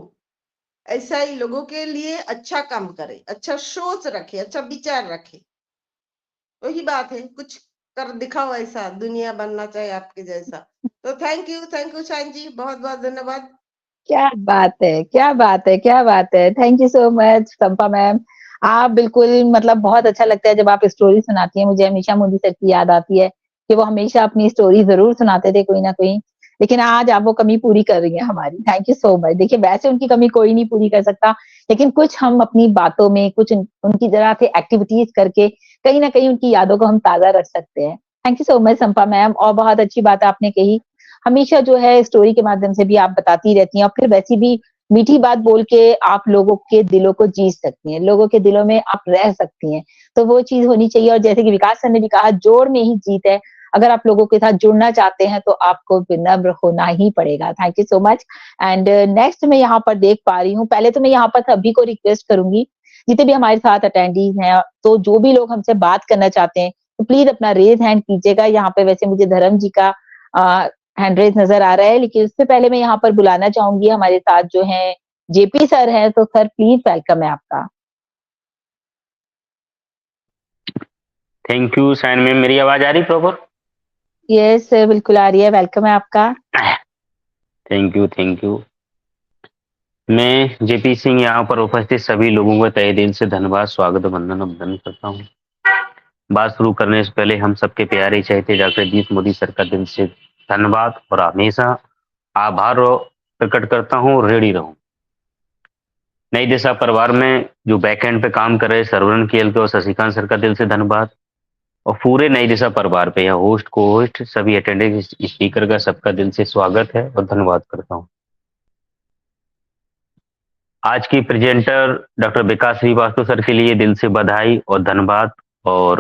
Speaker 1: ऐसा ही लोगों के लिए अच्छा काम करे, अच्छा सोच रखे, अच्छा विचार रखे। वही बात है, कुछ कर दिखाओ, ऐसा दुनिया बनना चाहिए आपके जैसा। तो थैंक यू शाइन जी, बहुत बहुत धन्यवाद।
Speaker 2: क्या बात है, क्या बात है, क्या बात है। Thank you so much Champa ma'am. आप बिल्कुल मतलब बहुत अच्छा लगता है जब आप स्टोरी सुनाती हैं। मुझे हमेशा मोदी सर की याद आती है कि वो हमेशा अपनी स्टोरी जरूर सुनाते थे कोई ना कोई, लेकिन आज आप वो कमी पूरी कर रही हैं हमारी। Thank you so much. देखिए वैसे उनकी कमी कोई नहीं पूरी कर सकता, लेकिन कुछ हम अपनी बातों में, कुछ उनकी जरा से एक्टिविटीज करके कहीं ना कहीं उनकी यादों को हम ताजा रख सकते हैं। Thank you so much Champa ma'am. और बहुत अच्छी बात आपने कही, हमेशा जो है स्टोरी के माध्यम से भी आप बताती रहती हैं, और फिर वैसी भी मीठी बात बोल के आप लोगों के दिलों को जीत सकती हैं, लोगों के दिलों में आप रह सकती हैं। तो वो चीज होनी चाहिए। और जैसे कि विकास सर ने भी कहा, जोड़ में ही जीत है। अगर आप लोगों के साथ जुड़ना चाहते हैं तो आपको विनम्र होना ही पड़ेगा। Thank you so much. And next मैं यहाँ पर देख पा रही हूँ, पहले तो मैं यहाँ पर सभी को रिक्वेस्ट करूंगी, जितने भी हमारे साथ अटेंडीज हैं, तो जो भी लोग हमसे बात करना चाहते हैं तो प्लीज अपना रेज हैंड कीजिएगा। यहाँ पे वैसे मुझे धर्म जी का हैंड रेज नजर आ रहा है, लेकिन उससे पहले मैं यहाँ पर बुलाना चाहूंगी हमारे साथ जो है जेपी सर हैं। तो सर प्लीज वेलकम है आपका।
Speaker 4: Thank you Sain ma'am. मेरी आवाज आ रही प्रॉपर?
Speaker 2: यस सर, बिल्कुल आ रही है। वेलकम है आपका।
Speaker 4: Thank you. मैं जेपी सिंह यहाँ पर उपस्थित सभी लोगों को तहे दिल से धन्यवाद, स्वागत, वंदन, अभिनंदन करता हूँ। बात शुरू करने से पहले हम सबके प्यारे चहेते डॉक्टर जगदीश मोदी सर का दिल से धन्यवाद और हमेशा आभार प्रकट करता हूँ। रेडी रहूं। नई दिशा परिवार में जो बैकएंड पे काम कर रहे सरवरण केल के और शशिकांत सर का दिल से धन्यवाद, और पूरे नई दिशा परिवार पे यहाँ होस्ट को होस्ट सभी अटेंडेंट स्पीकर का सबका दिल से स्वागत है और धन्यवाद करता हूँ। आज की प्रेजेंटर डॉक्टर विकास श्रीवास्तव सर के लिए दिल से बधाई और धन्यवाद। और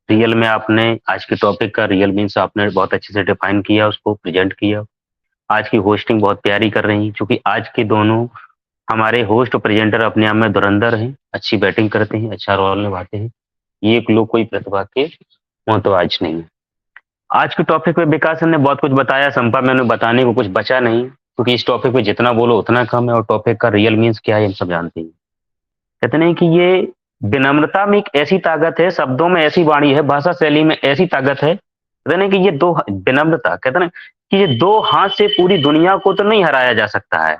Speaker 4: रियल में आपने आज के टॉपिक का रियल मीन्स आपने बहुत अच्छे से डिफाइन किया, उसको प्रेजेंट किया। आज की होस्टिंग बहुत प्यारी कर रही, क्योंकि आज के दोनों हमारे होस्ट और प्रेजेंटर अपने आप में धुरंधर हैं, अच्छी बैटिंग करते हैं, अच्छा रोल निभाते हैं। ये एक लोग कोई प्रतिभा के मोहताज नहीं है। आज के टॉपिक पे विकास ने बहुत कुछ बताया, संपा मैंने बताने को कुछ बचा नहीं, क्योंकि इस टॉपिक पे जितना बोलो उतना कम है, और टॉपिक का रियल मीन्स क्या है हम सब जानते हैं। कहते नहीं कि ये विनम्रता में एक ऐसी ताकत है, शब्दों में ऐसी वाणी है, भाषा शैली में ऐसी ताकत है। कहते नहीं कि ये दो विनम्रता, कहते ना कि ये दो हाथ से पूरी दुनिया को तो नहीं हराया जा सकता है,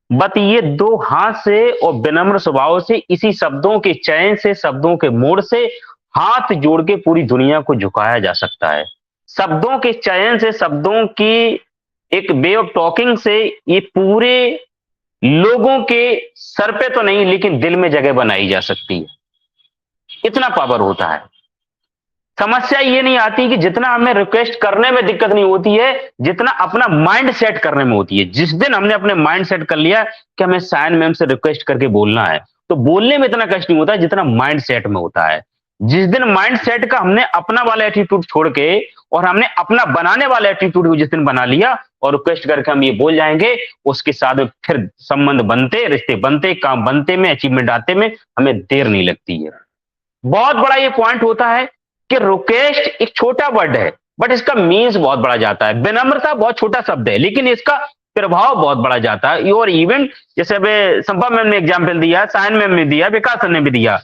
Speaker 4: बट ये दो हाथ से और विनम्र स्वभाव से, इसी शब्दों के चयन से, शब्दों के मोड़ से हाथ जोड़ के पूरी दुनिया को झुकाया जा सकता है। शब्दों के चयन से, शब्दों की एक वे ऑफ टॉकिंग से ये पूरे लोगों के सर पे तो नहीं लेकिन दिल में जगह बनाई जा सकती है। इतना पावर होता है। समस्या ये नहीं आती कि जितना हमें रिक्वेस्ट करने में दिक्कत नहीं होती है, जितना अपना माइंड सेट करने में होती है। जिस दिन हमने अपने माइंड सेट कर लिया कि हमें साइन मैम से रिक्वेस्ट करके बोलना है, तो बोलने में इतना कष्ट नहीं होता जितना माइंड सेट में होता है। जिस दिन माइंड सेट का हमने अपना वाला एटीट्यूड छोड़ के और हमने अपना बनाने वाला एटीट्यूड को जिस दिन बना लिया और रिक्वेस्ट करके हम ये बोल जाएंगे, उसके साथ फिर संबंध बनते, रिश्ते बनते, काम बनते में, अचीवमेंट आते में हमें देर नहीं लगती है। बहुत बड़ा ये पॉइंट होता है कि रिक्वेस्ट एक छोटा वर्ड है, बट इसका मीन्स बहुत बड़ा जाता है। विनम्रता बहुत छोटा शब्द है, लेकिन इसका प्रभाव बहुत बड़ा जाता है। और इवन जैसे अभी संपा मैम ने एग्जाम्पल दिया, सायन मैम ने दिया, विकास सर ने भी दिया,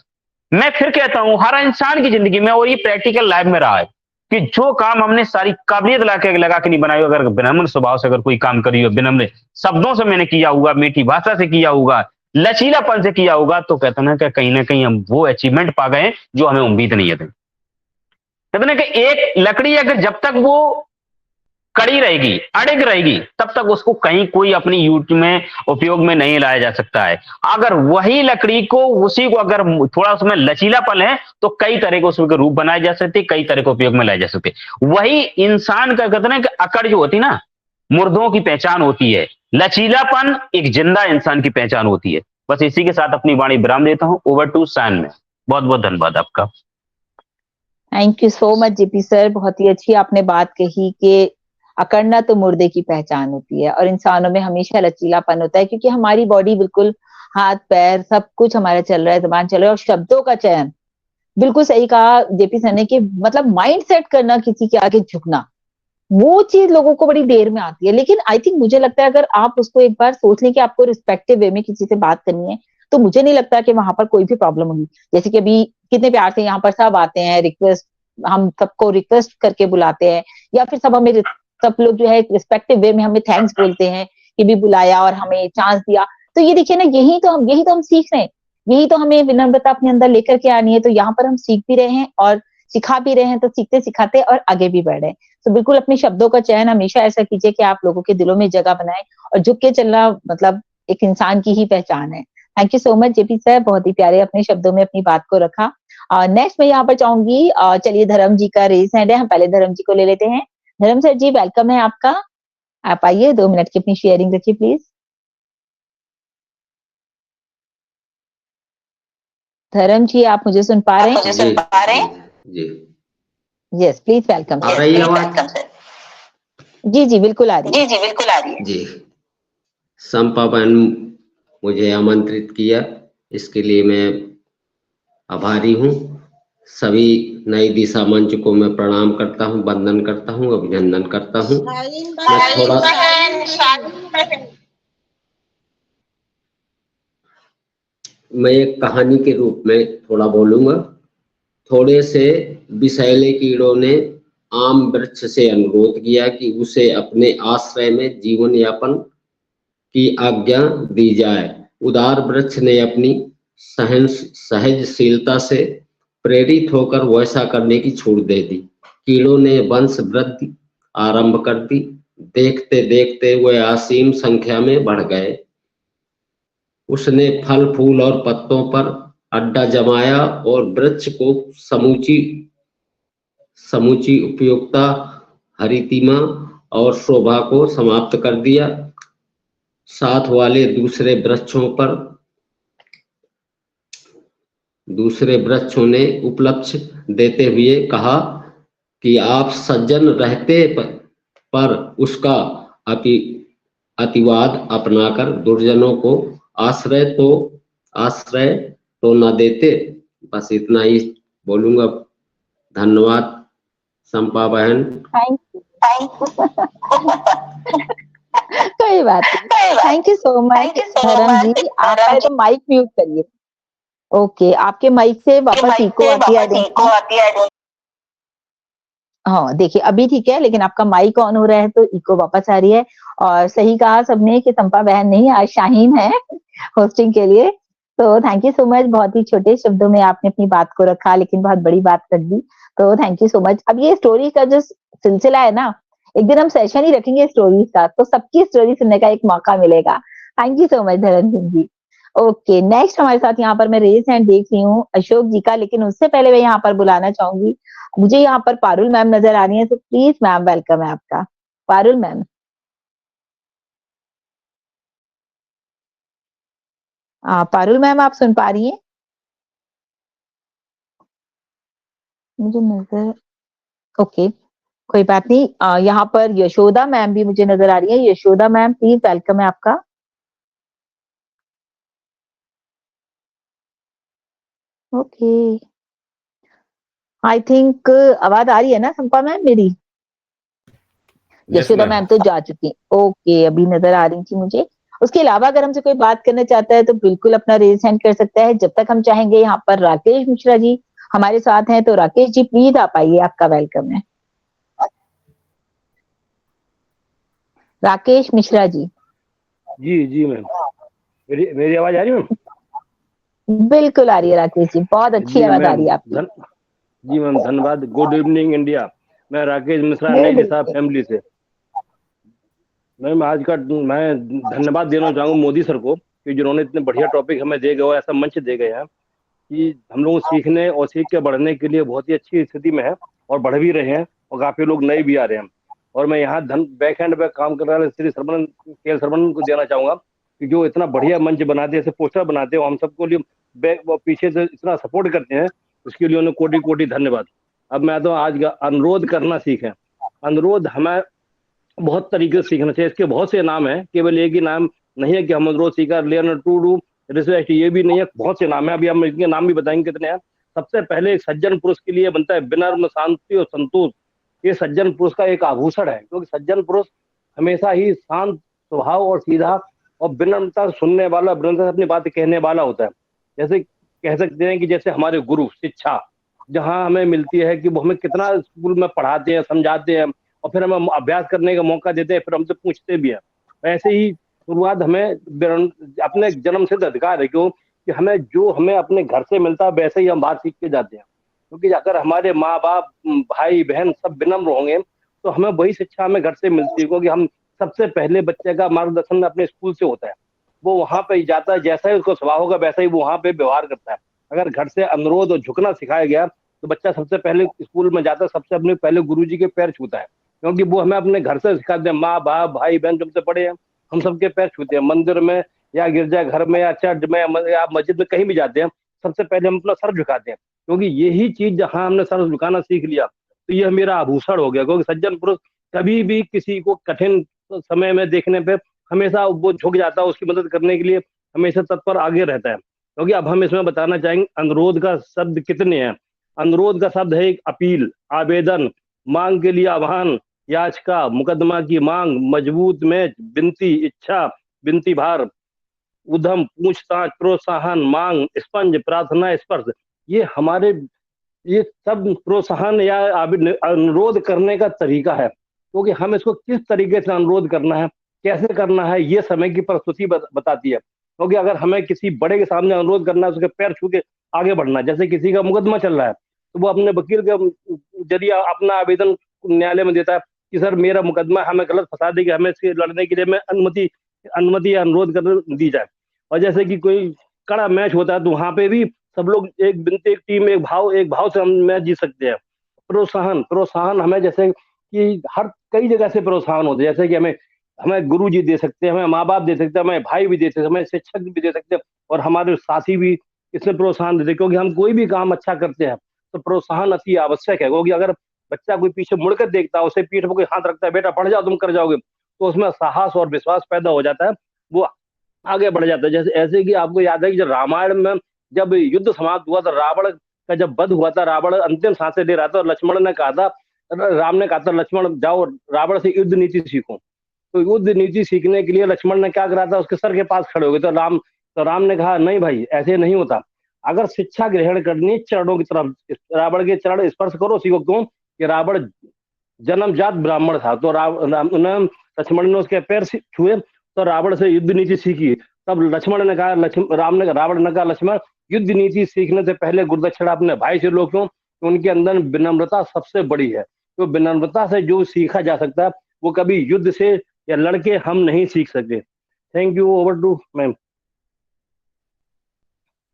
Speaker 4: मैं फिर कहता हूं हर इंसान की जिंदगी में, और ये प्रैक्टिकल लाइफ में रहा है, कि जो काम हमने सारी काबिलियत लगा के नहीं बनाई, अगर विनम्र स्वभाव से अगर कोई काम करी हो, विनम्र शब्दों से मैंने किया होगा, मीठी भाषा से किया होगा, लचीलापन से किया होगा, तो कहता ना कहीं हम वो अचीवमेंट पा गए जो हमें उम्मीद नहीं है। कहते ना कि एक लकड़ी अगर जब तक वो कड़ी रहेगी, अड़िग रहेगी, तब तक उसको कहीं कोई अपनी यूज में उपयोग में नहीं लाया जा सकता है। अगर वही लकड़ी को, उसी को अगर थोड़ा उसमें लचीलापन है, तो कई तरह के उसके रूप बनाए जा सकते, कई तरह के उपयोग में लाए जा सकते। वही इंसान का कहते ना कि अकड़ जो होती ना, मुर्दों की पहचान होती है, लचीलापन एक जिंदा इंसान की पहचान होती है। बस इसी के साथ अपनी वाणी विराम देता हूं। ओवर टू सायन में। बहुत बहुत धन्यवाद आपका।
Speaker 2: Thank you so much JP sir, बहुत ही अच्छी आपने बात कही कि अकड़ना तो मुर्दे की पहचान होती है और इंसानों में हमेशा लचीलापन होता है, क्योंकि हमारी बॉडी बिल्कुल, हाथ पैर सब कुछ हमारा चल रहा है, जबान चल रहा है, और शब्दों का चयन, बिल्कुल सही कहा जेपी सर ने कि मतलब माइंड सेट करना, किसी के आगे झुकना, वो चीज लोगों को बड़ी देर में आती है। लेकिन आई थिंक, मुझे लगता है अगर आप उसको एक बार सोच लें कि आपको रिस्पेक्टिव वे में किसी से बात करनी है, तो मुझे नहीं लगता कि वहां पर कोई भी प्रॉब्लम होगी। जैसे कि अभी कितने प्यार से यहाँ पर सब आते हैं, रिक्वेस्ट, हम सबको रिक्वेस्ट करके बुलाते हैं, या फिर सब लोग जो है रिस्पेक्टिव वे में हमें थैंक्स बोलते हैं कि भी बुलाया और हमें चांस दिया। तो ये देखिए ना, यही तो हम सीख रहे हैं, यही तो हमें विनम्रता अपने अंदर लेकर के आनी है। तो यहाँ पर हम सीख भी रहे हैं और सिखा भी रहे हैं, तो सीखते सिखाते और आगे भी बढ़ रहे हैं। तो बिल्कुल अपने शब्दों का चयन हमेशा ऐसा कीजिए कि आप लोगों के दिलों में जगह बनाए, और झुक के चलना मतलब एक इंसान की ही पहचान है। Thank you so much JP sir, बहुत ही प्यारे अपने शब्दों में अपनी बात को रखा। नेक्स्ट मैं यहाँ पर चाहूंगी, चलिए धर्म जी का रेज हैंड है, हम पहले धर्म जी को ले लेते हैं। धर्म सर जी, वेलकम है आपका, आप आइए, 2 मिनट की अपनी शेयरिंग रखिए प्लीज। धर्म जी, आप मुझे सुन पा रहे हैं?
Speaker 5: जी
Speaker 2: यस प्लीज, वेलकम
Speaker 5: आ रही है आवाज?
Speaker 2: जी जी बिल्कुल आ रही है।
Speaker 5: जी, संपा बहन मुझे आमंत्रित किया, इसके लिए मैं आभारी हूँ। सभी नई दिशा मंच को मैं प्रणाम करता हूँ, वंदन करता हूँ, अभिनंदन करता हूँ। मैं एक कहानी के रूप में थोड़ा बोलूंगा। थोड़े से विषैले कीड़ों ने आम वृक्ष से अनुरोध किया कि उसे अपने आश्रय में जीवन यापन की आज्ञा दी जाए। उदार वृक्ष ने अपनी सहनशीलता से प्रेरित होकर वैसा करने की छूट दे दी। कीड़ों ने वंश वृद्धि आरंभ कर दी। देखते देखते वह असीम संख्या में बढ़ गए। उसने फल फूल और पत्तों पर अड्डा जमाया और वृक्ष को समूची उपयोगिता, हरितिमा और शोभा को समाप्त कर दिया। साथ वाले दूसरे वृक्षों ने उपलक्ष्य देते हुए कहा कि आप सज्जन रहते पर उसका अतिवाद अपनाकर दुर्जनों को आश्रय तो न देते। बस इतना ही बोलूंगा। धन्यवाद संपा बहन।
Speaker 2: कोई बात नहीं, थैंक यू सो मच धर्म जी। आप पहले तो माइक म्यूट करिए। ओके, आपके माइक से वापस इको आती है। हाँ देखिए, अभी ठीक है, लेकिन आपका माइक ऑन हो रहा है तो इको वापस आ रही है। और सही कहा सबने कि संपा बहन नहीं, आज शाहीन है होस्टिंग के लिए। तो थैंक यू सो मच, बहुत ही छोटे शब्दों में आपने अपनी बात को रखा, लेकिन बहुत बड़ी बात कर दी। तो थैंक यू सो मच। अब ये स्टोरी का जो सिलसिला है ना, एक दिन हम सेशन ही रखेंगे स्टोरीज का, तो सबकी स्टोरी सुनने का एक मौका मिलेगा। थैंक यू सो मच धर्म सिंह जी। ओके, नेक्स्ट हमारे साथ यहाँ पर मैं रेस हैंड देख रही हूँ अशोक जी का, लेकिन उससे पहले मैं यहाँ पर बुलाना चाहूंगी, मुझे यहाँ पर पारुल मैम नजर आ रही है, तो प्लीज मैम, वेलकम है आपका। पारुल मैम, पारुल मैम आप सुन पा रही हैं? मुझे नजर, ओके कोई बात नहीं। यहाँ पर यशोदा मैम भी मुझे नजर आ रही है। यशोदा मैम प्लीज, वेलकम है आपका। ओके, आई थिंक आवाज आ रही है ना संपा मैम मेरी? यशोदा मैम तो जा चुकी। ओके, अभी नजर आ रही थी मुझे। उसके अलावा अगर हमसे कोई बात करना चाहता है तो बिल्कुल अपना रेज हैंड कर सकता है। जब तक हम चाहेंगे, यहाँ पर राकेश मिश्रा जी हमारे साथ हैं, तो राकेश जी प्लीज आप आइए, आपका वेलकम है। राकेश मिश्रा जी।
Speaker 6: जी मैम, मेरी आवाज आ रही है मैम?
Speaker 2: बिल्कुल आ रही है राकेश जी, बहुत अच्छी आवाज आ रही है आपकी।
Speaker 6: जी मैम, धन्यवाद। Good evening India. मैं राकेश मिश्रा, नई दिशा फैमिली से। मैम आज का मैं धन्यवाद देना चाहूँगा मोदी सर को कि जिन्होंने इतने बढ़िया टॉपिक हमें दे गए और ऐसा मंच दे गए हैं कि हम लोग सीखने और सीख के बढ़ने के लिए बहुत ही अच्छी स्थिति में है और बढ़ भी रहे हैं और काफी लोग नए भी आ रहे हैं। और मैं यहाँ बैक हैंड पे काम कर रहे श्री सरवण के सरवण को देना चाहूंगा कि जो इतना बढ़िया मंच बनाते हैं, पोस्टर बनाते हैं, हम सबको लिए पीछे से इतना सपोर्ट करते हैं, उसके लिए उन्हें कोटि कोटि धन्यवाद। अब मैं तो आज अनुरोध करना सीखें। अनुरोध हमें बहुत तरीके से सीखना चाहिए। इसके बहुत से नाम है, केवल एक ही नाम नहीं है कि हम अनुरोध सीखा, लर्न टू डू रिस्पेक्ट, ये भी नहीं है, बहुत से नाम है। अभी हम इनके नाम भी बताएंगे कितने हैं। सबसे पहले एक सज्जन पुरुष के लिए बनता है विनम्र, शांति और संतोष। ये सज्जन पुरुष का एक आभूषण है, क्योंकि सज्जन पुरुष हमेशा ही शांत स्वभाव और सीधा और विनम्रता सुनने वाला, विनम्रता से अपनी बात कहने वाला होता है। जैसे कह सकते हैं कि जैसे हमारे गुरु शिक्षा जहाँ हमें मिलती है कि वो हमें कितना स्कूल में पढ़ाते हैं, समझाते हैं और फिर हमें अभ्यास करने का मौका देते हैं, फिर हमसे पूछते भी हैं। ऐसे ही शुरुआत हमें अपने जन्म सिद्ध अधिकार है, क्यों कि हमें अपने घर से मिलता है वैसे ही हम बाहर सीख के जाते हैं। क्योंकि अगर हमारे माँ बाप, भाई बहन सब विनम्र होंगे तो हमें वही शिक्षा हमें घर से मिलती है। क्योंकि हम सबसे पहले बच्चे का मार्गदर्शन अपने स्कूल से होता है। वो वहां पे जाता है, जैसा ही उसको स्वभाव होगा वैसा ही वो वहां पे व्यवहार करता है। अगर घर से अनुरोध और झुकना सिखाया गया तो बच्चा सबसे पहले स्कूल में जाता है, सबसे अपने पहले गुरुजी के पैर छूता है, क्योंकि वो हमें अपने घर से सिखाते हैं। माँ बाप भाई बहन जब से बड़े हैं हम सबके पैर छूते हैं। मंदिर में या गिरजा घर में या चर्च में या मस्जिद में कहीं भी जाते हैं, सबसे पहले हम अपना सर झुकाते हैं, क्योंकि यही चीज जहां हमने सर झुकाना सीख लिया तो यह मेरा आभूषण हो गया। क्योंकि सज्जन पुरुष कभी भी किसी को कठिन समय में देखने पे हमेशा वो झुक जाता है, उसकी मदद करने के लिए हमेशा तत्पर आगे रहता है। क्योंकि अब हम इसमें बताना चाहेंगे अनुरोध का शब्द कितने हैं। अनुरोध का शब्द है एक अपील, आवेदन, मांग के लिए आह्वान, याचिका, मुकदमा की मांग, मजबूत में विनती, इच्छा, विनती भार, उद्यम, पूछताछ, प्रोत्साहन, मांग, स्पंज, प्रार्थना, स्पर्श। ये सब प्रोत्साहन या अनुरोध करने का तरीका है। क्योंकि हम इसको किस तरीके से अनुरोध करना है, कैसे करना है, ये समय की परिस्थिति बताती है। क्योंकि अगर हमें किसी बड़े के सामने अनुरोध करना है, उसके पैर छू के आगे बढ़ना, जैसे किसी का मुकदमा चल रहा है तो वो अपने वकील के जरिए अपना आवेदन न्यायालय में देता है कि सर मेरा मुकदमा हमें गलत फंसा देगी, हमें इसके लड़ने के लिए मैं अनुमति या अनुरोध कर दी जाए। और जैसे कि कोई कड़ा मैच होता है तो वहां पे भी सब लोग एक बिनती, एक टीम, एक भाव से हम मैच जीत सकते हैं। प्रोत्साहन हमें जैसे कि हर कई जगह से प्रोत्साहन होते हैं। जैसे कि हमें गुरु जी दे सकते हैं, हमें माँ बाप दे सकते हैं, हमें भाई भी दे सकते हैं, हमें शिक्षक भी दे सकते हैं और हमारे साथी भी इसमें प्रोत्साहन देते हैं। क्योंकि हम कोई भी काम अच्छा करते हैं तो प्रोत्साहन अति आवश्यक है। क्योंकि अगर बच्चा कोई पीछे मुड़कर देखता है, उसे पीठ पर कोई हाथ रखता है, बेटा पढ़ जाओ तुम कर जाओगे, तो उसमें साहस और विश्वास पैदा हो जाता है, वो आगे बढ़ जाता है। जैसे ऐसे कि आपको याद है कि जब रामायण में जब युद्ध समाप्त हुआ था, रावण का जब वध हुआ था, रावण अंतिम सांसें ले रहा था और लक्ष्मण ने कहा था, राम ने कहा था लक्ष्मण जाओ रावण से युद्ध नीति सीखो। तो युद्ध नीति सीखने के लिए लक्ष्मण ने क्या करा था, उसके सर के पास खड़े हो गए। तो राम ने कहा नहीं भाई ऐसे नहीं होता, अगर शिक्षा ग्रहण करनी चरणों की तरफ, रावण के चरण स्पर्श करो सीखो। क्यों कि रावण जन्मजात ब्राह्मण था। तो लक्ष्मण ने उसके पैर छुए तो रावण से युद्ध नीति सीखी। तब लक्ष्मण ने कहा, रावण ने कहा लक्ष्मण युद्ध नीति सीखने से पहले गुरुदक्षिणा अपने भाई से लो। क्यों? उनके अंदर विनम्रता सबसे बड़ी है। तो विनम्रता से जो सीखा जा सकता है वो कभी युद्ध से या लड़के हम नहीं सीख सकते। Thank you, over to ma'am.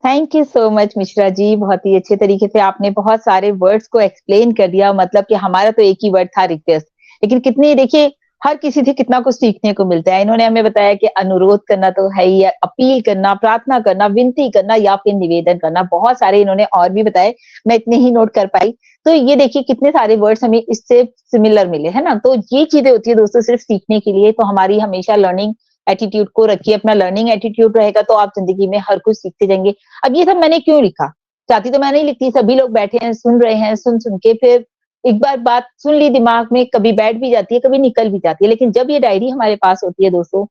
Speaker 2: Thank you so much Mishra ji, बहुत ही अच्छे तरीके से आपने बहुत सारे वर्ड्स को एक्सप्लेन कर दिया। मतलब कि हमारा तो एक ही वर्ड था रिक्वेस्ट, लेकिन कितने देखिए हर किसी से कितना कुछ सीखने को मिलता है। इन्होंने हमें बताया कि अनुरोध करना तो है ही, अपील करना, प्रार्थना करना, विनती करना या फिर निवेदन करना, बहुत सारे इन्होंने और भी बताए, मैं इतने ही नोट कर पाई। तो ये देखिए कितने सारे वर्ड्स हमें इससे सिमिलर मिले, है ना। तो ये चीजें होती है दोस्तों सिर्फ सीखने के लिए। तो हमारी हमेशा लर्निंग एटीट्यूड को रखिए, अपना लर्निंग एटीट्यूड रहेगा तो आप जिंदगी में हर कुछ सीखते जाएंगे। अब ये सब मैंने क्यों लिखा, चाहती तो मैं नहीं लिखती, सभी लोग बैठे हैं सुन रहे हैं, सुन सुन के फिर एक बार बात सुन ली दिमाग में, कभी बैठ भी जाती है, कभी निकल भी जाती है। लेकिन जब ये डायरी हमारे पास होती है दोस्तों,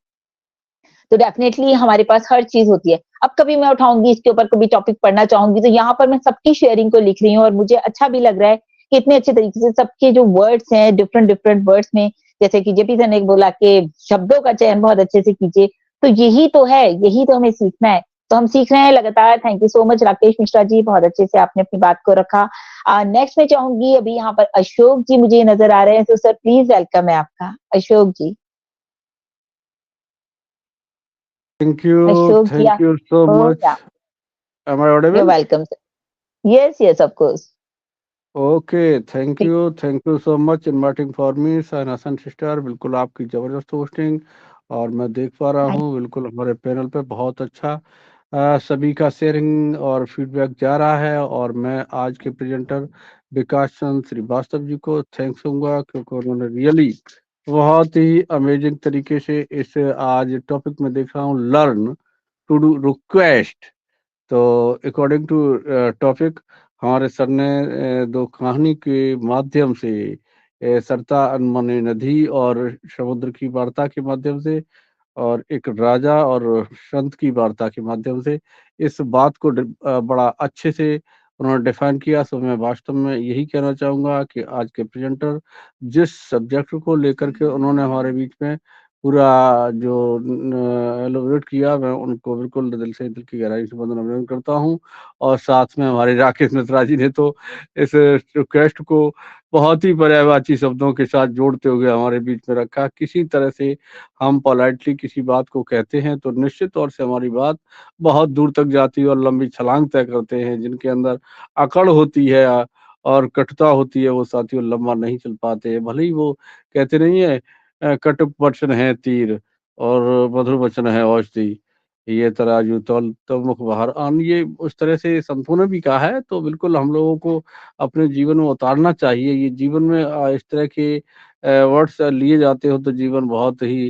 Speaker 2: तो डेफिनेटली हमारे पास हर चीज होती है। अब कभी मैं उठाऊंगी इसके ऊपर, कभी टॉपिक पढ़ना चाहूंगी, तो यहाँ पर मैं सबकी शेयरिंग को लिख रही हूँ और मुझे अच्छा भी लग रहा है कि इतने अच्छे तरीके से सबके जो वर्ड्स हैं डिफरेंट डिफरेंट वर्ड्स में, जैसे कि जेपी सर ने बोला कि शब्दों का चयन बहुत अच्छे से कीजिए। तो यही तो है, यही तो हमें सीखना है। तो हम सीख रहे हैं लगातार। Thank you so much Rakesh Mishra ji, बहुत अच्छे से आपने अपनी बात को रखा। नेक्स्ट में चाहूंगी, अभी यहाँ पर अशोक जी मुझे नजर आ रहे हैं, तो सर प्लीज वेलकम है आपका, Ashok ji.
Speaker 7: Thank you,
Speaker 2: Ashok ji
Speaker 7: thank you so much. Am I
Speaker 2: you're
Speaker 7: audible?
Speaker 2: welcome sir. Yes, yes, of course.
Speaker 7: Okay, thank you so much inviting for me, Sain Hasan sister. बिल्कुल आपकी जबरदस्त होस्टिंग और मैं देख पा रहा हूँ बिल्कुल हमारे पैनल पे बहुत अच्छा सभी का शेयरिंग और फीडबैक जा रहा है। और मैं आज के प्रेजेंटर विकास चंद्र श्रीवास्तव जी को थैंक्स दूंगा क्योंकि उन्होंने रियली बहुत ही अमेजिंग तरीके से इस आज टॉपिक में देख रहा हूँ, लर्न टू डू रिक्वेस्ट। तो अकॉर्डिंग टू टॉपिक हमारे सर ने दो कहानी के माध्यम से सरता अनमनी नदी और समुद्र की वार्ता के माध्यम से और एक राजा और संत की वार्ता के माध्यम से इस बात को बड़ा अच्छे से उन्होंने डिफाइन किया। सो मैं वास्तव में यही कहना चाहूँगा कि आज के प्रेजेंटर जिस सब्जेक्ट को लेकर के उन्होंने हमारे बीच में पूरा जो एलोबरेट किया, मैं उनको बिल्कुल दिल से, दिल की गहराई से वंदन अभिनंदन करता हूँ। और साथ में हमारे राकेश मिश्रा जी ने तो इस रिक्वेस्ट को बहुत ही पर्यायवाची शब्दों के साथ जोड़ते हुए हमारे बीच में रखा। किसी तरह से हम पोलाइटली किसी बात को कहते हैं तो निश्चित तौर से हमारी बात बहुत दूर तक जाती है और लंबी छलांग तय करते हैं। जिनके अंदर अकड़ होती है और कटुता होती है वो साथियों लंबा नहीं चल पाते। भले ही वो कहते नहीं है कटुक वचन है तीर और मधुर वचन है औषधि, ये तराजू तौल तो मुख बाहर आन, ये उस तरह से संतों ने भी कहा है। तो बिल्कुल हम लोगों को अपने जीवन में उतारना चाहिए। ये जीवन में इस तरह के वर्ड्स लिए जाते हो तो जीवन बहुत ही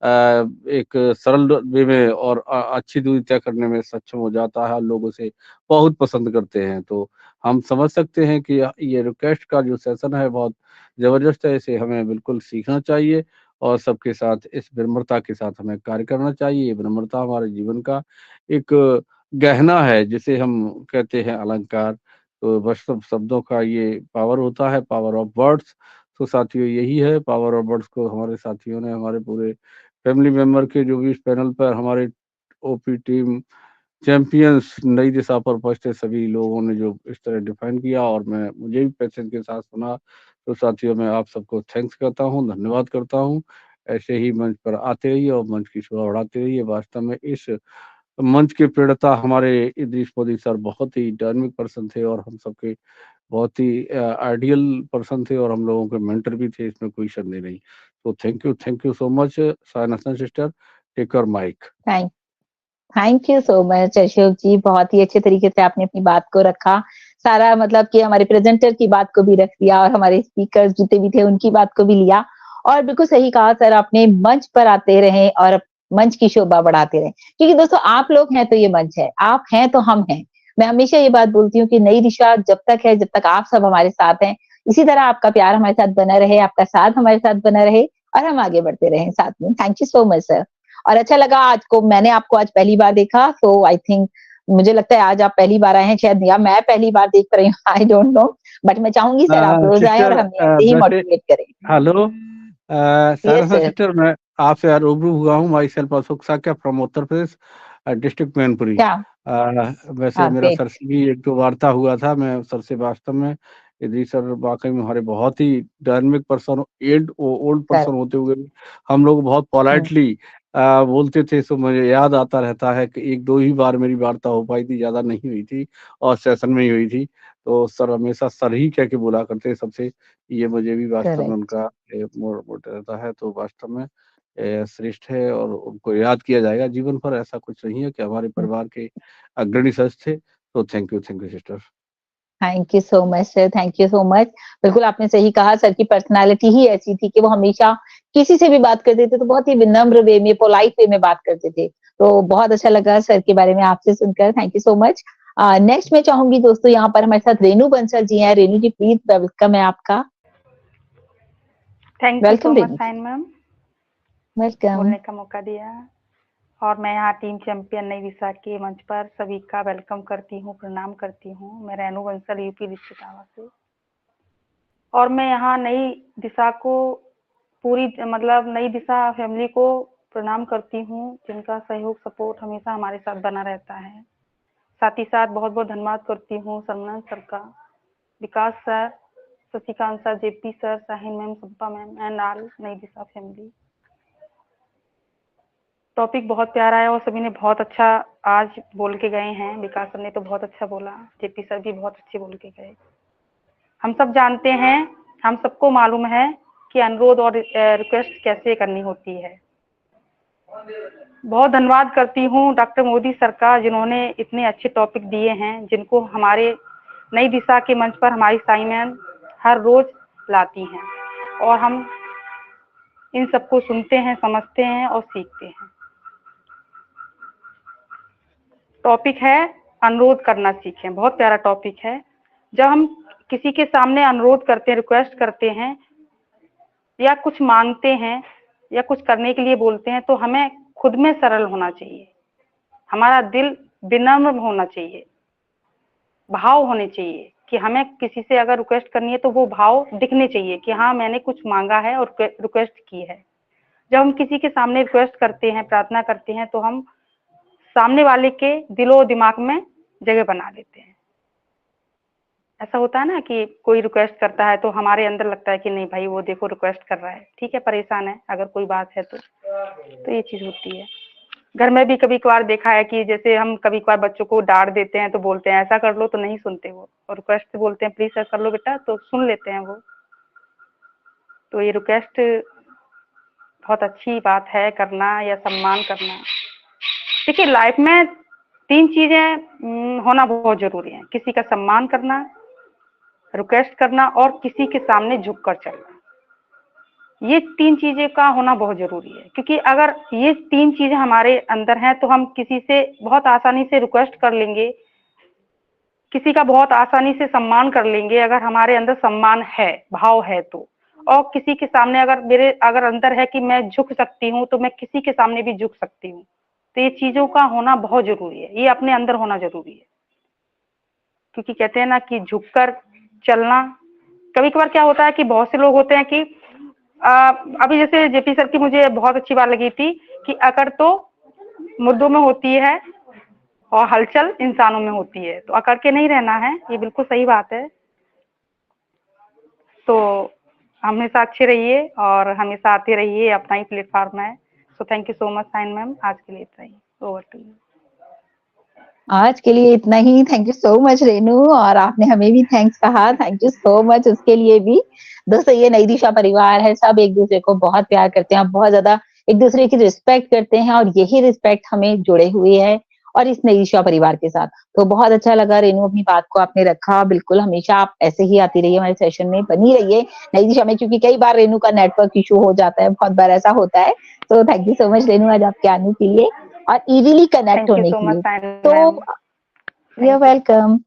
Speaker 7: एक सरल वे में और अच्छी दूरी तय करने में सक्षम हो जाता है। लोग उसे बहुत पसंद करते हैं। तो हम समझ सकते हैं कि ये रिक्वेस्ट का जो सेशन है बहुत जबरदस्त है। इसे हमें बिल्कुल सीखना चाहिए और सबके साथ इस विनम्रता के साथ हमें कार्य करना चाहिए। ये विनम्रता हमारे जीवन का एक गहना है जिसे हम कहते हैं अलंकार। तो बस सब शब्दों का ये पावर होता है, पावर ऑफ वर्ड्स। तो साथियों यही है पावर ऑफ वर्ड्स को हमारे साथियों ने, हमारे पूरे फैमिली मेंबर के जो भी इस पैनल पर हमारे ओपी टीम चैंपियंस नई दिशा पर पहुंचते सभी लोगों ने जो इस तरह डिफाइन किया और मुझे भी पैसेंस के साथ सुना। तो साथियों मैं आप सबको थैंक्स करता हूँ, धन्यवाद करता हूँ। ऐसे ही मंच पर आते रहिए और मंच की शोभा बढ़ाते रहिए। वास्तव में इस मंच के प्रेरणा हमारे इदरीश मोदी सर बहुत ही डायनामिक पर्सन थे और हम सबके बहुत ही आइडियल पर्सन थे और हम लोगों के मेंटर भी थे, इसमें कोई संदेह नहीं। तो thank you so much Sain Hasan sister, take your mic.
Speaker 2: Thank you so much Ashok ji, बहुत ही अच्छे तरीके से आपने अपनी बात को रखा। सारा मतलब कि हमारे प्रेजेंटर की बात को भी रख दिया और हमारे स्पीकर्स जितने भी थे उनकी बात को भी लिया। और बिल्कुल सही कहा सर आपने, मंच पर आते रहें और मंच की शोभा बढ़ाते रहें, क्योंकि दोस्तों आप लोग हैं तो ये मंच है, आप हैं तो हम हैं। मैं हमेशा ये बात बोलती हूँ कि नई दिशा जब तक है, जब तक आप सब हमारे साथ हैं, इसी तरह आपका प्यार हमारे साथ बना रहे, आपका साथ हमारे साथ बना रहे और हम आगे बढ़ते रहें साथ में। Thank you so much sir. और अच्छा लगा मैंने आपको आज पहली बार देखा, सो आई थिंक मुझे लगता है आज आप पहली बार आए हैं शायद, या मैं पहली बार देख रही हूँ, आई डोंट नो, बट मैं चाहूंगी सर आप रोज आए और हमें ऐसे ही मोटिवेट करें।
Speaker 7: Hello
Speaker 2: yes sir.
Speaker 7: सिस्टर, मैं आपसे रूबरू हुआ हूँ। Myself Ashok Shakya from Uttar Pradesh, district Mainpuri.
Speaker 2: क्या
Speaker 7: वैसे मेरा
Speaker 2: ग्रेट।
Speaker 7: सर से भी एक दो वार्ता हुआ था। मैं सर से वास्तव में यदि सर वाकई में हमारे बहुत ही डायनामिक पर्सन, ओल्ड पर्सन होते हुए भी हम लोग बहुत पोलाइटली बोलते थे। सो मुझे याद आता रहता है कि एक दो ही बार मेरी वार्ता हो पाई थी, ज्यादा नहीं हुई थी और सेशन में ही हुई थी। तो सर हमेशा सर ही कह के बोला करते हैं सबसे, ये मुझे भी वास्तव में
Speaker 2: करेक्ट।
Speaker 7: उनका मोट रहता है, तो वास्तव में श्रेष्ठ है और उनको याद किया जाएगा जीवन भर। ऐसा कुछ नहीं है कि हमारे परिवार के अग्रणी सदस्य थे। तो thank you sister.
Speaker 2: Thank you so much sir, thank you so much. बिल्कुल आपने सही कहा, सर की पर्सनालिटी ही ऐसी थी कि वो हमेशा किसी से भी बात करते थे तो बहुत ही विनम्र वे में, पोलाइट वे में बात करते थे। तो बहुत अच्छा लगा सर के बारे में आपसे सुनकर, thank you so much. Next मैं चाहूंगी दोस्तों, यहाँ पर हमारे साथ रेनू बंसल जी हैं। रेनू जी प्लीज, वेलकम है आपका।
Speaker 8: Thank you so
Speaker 2: welcome
Speaker 8: much
Speaker 2: Renu,
Speaker 8: Sain ma'am,
Speaker 2: welcome.
Speaker 8: बोलने का मौका दिया। और मैं यहाँ टीम चैंपियन नई दिशा के मंच पर सभी का वेलकम करती हूँ, प्रणाम करती हूँ। मैं रेनू बंसल यूपी रिश्तेदार से, और मैं यहाँ नई दिशा को पूरी मतलब नई दिशा फैमिली को प्रणाम करती हूँ, जिनका सहयोग सपोर्ट हमेशा हमारे साथ बना रहता है। साथ ही साथ बहुत बहुत धन्यवाद करती हूँ सरमन सर का, Vikas sir, Shashikant sir, JP sir, Shaheen ma'am, Sampa ma'am and all Nai Disha family. Topic बहुत प्यारा है और सभी ने बहुत अच्छा आज बोल के गए हैं। विकास सर ने तो बहुत अच्छा बोला, जेपी सर भी बहुत अच्छे बोल के गए। हम सब जानते हैं, हम सबको मालूम है कि अनुरोध और रिक्वेस्ट कैसे करनी होती है। बहुत धन्यवाद करती हूँ डॉक्टर मोदी सर का, जिन्होंने इतने अच्छे टॉपिक दिए हैं, जिनको हमारे नई दिशा के मंच पर हमारी साई मैम हर रोज लाती हैं, और हम इन सबको सुनते हैं, समझते हैं और सीखते हैं। टॉपिक है अनुरोध करना सीखें, बहुत प्यारा टॉपिक है। जब हम किसी के सामने अनुरोध करते हैं, रिक्वेस्ट करते हैं या कुछ मांगते हैं या कुछ करने के लिए बोलते हैं, तो हमें खुद में सरल होना चाहिए, हमारा दिल विनम्र होना चाहिए, भाव होने चाहिए कि हमें किसी से अगर रिक्वेस्ट करनी है तो वो भाव दिखने चाहिए कि हाँ मैंने कुछ मांगा है और रिक्वेस्ट की है। जब हम किसी के सामने रिक्वेस्ट करते हैं, प्रार्थना करते हैं, तो हम सामने वाले के दिलो दिमाग में जगह बना लेते हैं। ऐसा होता है ना कि कोई रिक्वेस्ट करता है तो हमारे अंदर लगता है कि नहीं भाई वो देखो रिक्वेस्ट कर रहा है, ठीक है, परेशान है अगर कोई बात है तो ये चीज होती है। घर में भी कभी कभार देखा है कि जैसे हम कभी कभार बच्चों को डांट देते हैं तो बोलते हैं ऐसा कर लो, तो नहीं सुनते वो, और रिक्वेस्ट से बोलते हैं प्लीज ऐसा कर लो बेटा, तो सुन लेते हैं वो। तो ये रिक्वेस्ट बहुत अच्छी बात है करना या सम्मान करना। देखिए लाइफ में 3 चीजें होना बहुत जरूरी है, किसी का सम्मान करना, रिक्वेस्ट करना और किसी के सामने झुककर चलना। ये 3 चीजें का होना बहुत जरूरी है, क्योंकि अगर ये 3 चीजें हमारे अंदर हैं तो हम किसी से बहुत आसानी से रिक्वेस्ट कर लेंगे, किसी का बहुत आसानी से सम्मान कर लेंगे अगर हमारे अंदर सम्मान है, भाव है तो। और किसी के सामने अगर अंदर है कि मैं झुक सकती हूँ तो मैं किसी के सामने भी झुक सकती हूँ। तो ये चीजों का होना बहुत जरूरी है, ये अपने अंदर होना जरूरी है, क्योंकि कहते हैं ना कि झुककर चलना। कभी कभार क्या होता है कि बहुत से लोग होते हैं कि अभी जैसे जेपी सर की मुझे बहुत अच्छी बात लगी थी कि अकड़ तो मुर्दों में होती है और हलचल इंसानों में होती है, तो अकड़ के नहीं रहना है, ये बिल्कुल सही बात है। तो हमेशा अच्छे रहिए और हमेशा आते रहिए, अपना ही प्लेटफॉर्म है। So thank you so much Sain ma'am, आज के लिए इतना ही, ओवर टू यू।
Speaker 2: आज के लिए इतना ही, thank you so much Renu, और आपने हमें भी थैंक्स कहा, थैंक यू सो मच उसके लिए भी। दोस्तों ये नई दिशा परिवार है, सब एक दूसरे को बहुत प्यार करते हैं, बहुत ज्यादा एक दूसरे की रिस्पेक्ट करते हैं, और यही रिस्पेक्ट हमें जुड़े हुए है और इस नई दिशा परिवार के साथ। तो बहुत अच्छा लगा रेनू, अपनी बात को आपने रखा। बिल्कुल हमेशा आप ऐसे ही आती रहिए हमारे सेशन में, बनी रहिए नई दिशा में, क्योंकि कई बार रेनू का नेटवर्क इशू हो जाता है, बहुत बार ऐसा होता है। तो thank you so much Renu आज आपके आने के लिए और इजीली कनेक्ट होने के लिए। तो यू वेलकम।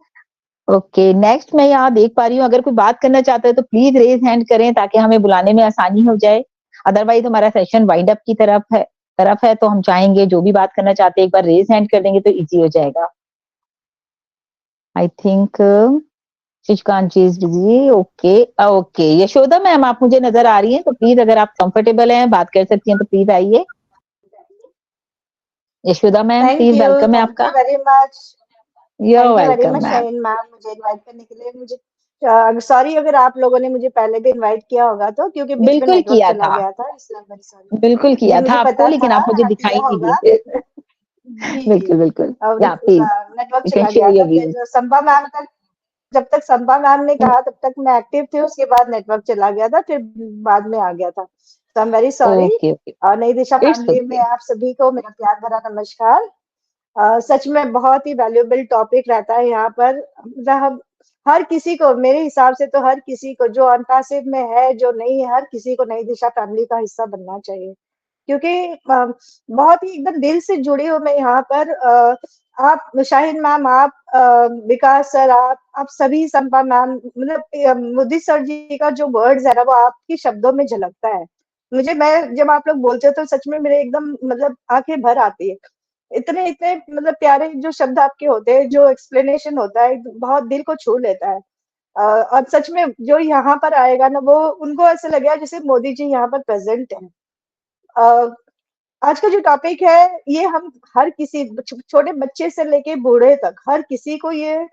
Speaker 2: ओके, नेक्स्ट मैं यहाँ देख पा रही हूँ, अगर कोई बात करना चाहता है तो प्लीज रेज हैंड करें ताकि हमें बुलाने में आसानी हो जाए। अदरवाइज हमारा सेशन वाइंड अप की तरफ है, तो हम चाहेंगे जो भी बात करना चाहते हैं एक बार रेज हैंड कर देंगे तो इजी हो जाएगा। I think Shishkant ji is busy. Okay Yashoda ma'am आप मुझे नजर आ रही हैं, तो प्लीज अगर आप कंफर्टेबल हैं बात कर सकती हैं तो प्लीज आइए। यशोदा मैम प्लीज, वेलकम है आपका।
Speaker 9: Very much,
Speaker 2: you welcome
Speaker 9: very much Shaheen ma'am, मुझे इनवाइट करने के लिए। मुझे सॉरी अगर आप लोगों ने मुझे पहले भी इनवाइट किया होगा तो, क्योंकि बीच में नेटवर्क चला गया था, इसलिए वेरी सॉरी।
Speaker 2: बिल्कुल किया था आपको, लेकिन आप मुझे दिखाई नहीं दिए। बिल्कुल या प्लीज
Speaker 9: नेटवर्क चला गया था। फिर संपा मैम का जब तक संपा मैम ने कहा तब तक मैं एक्टिव थी, उसके बाद नेटवर्क चला गया था, फिर बाद में आ गया था। तो आई एम वेरी सॉरी। नई दिशा फैमिली में आप सभी को मेरा प्यार भरा नमस्कार। सच में बहुत ही वैल्यूएबल टॉपिक रहता है यहाँ पर। मतलब हर किसी को, मेरे हिसाब से तो हर किसी को जो अनपैसिव में है, जो नहीं है, हर किसी को नई दिशा फैमिली का हिस्सा बनना चाहिए, क्योंकि बहुत ही एकदम दिल से जुड़ी हूँ मैं यहाँ पर। आप शाहिद मैम, आप विकास सर, आप सभी, संपा मैम, मतलब मोदी सर जी का जो वर्ड्स है ना, वो आपके शब्दों में झलकता है। मैं जब आप लोग बोलते हो तो सच में मेरे एकदम मतलब आंखें भर आती है। इतने इतने मतलब प्यारे जो शब्द आपके होते हैं, जो एक्सप्लेनेशन होता है, बहुत दिल को छू लेता है। और सच में जो यहाँ पर आएगा ना, वो उनको ऐसे लगेगा जैसे मोदी जी यहाँ पर प्रेजेंट है। आज का जो टॉपिक है, ये हम हर किसी छोटे बच्चे से लेके बूढ़े तक हर किसी को ये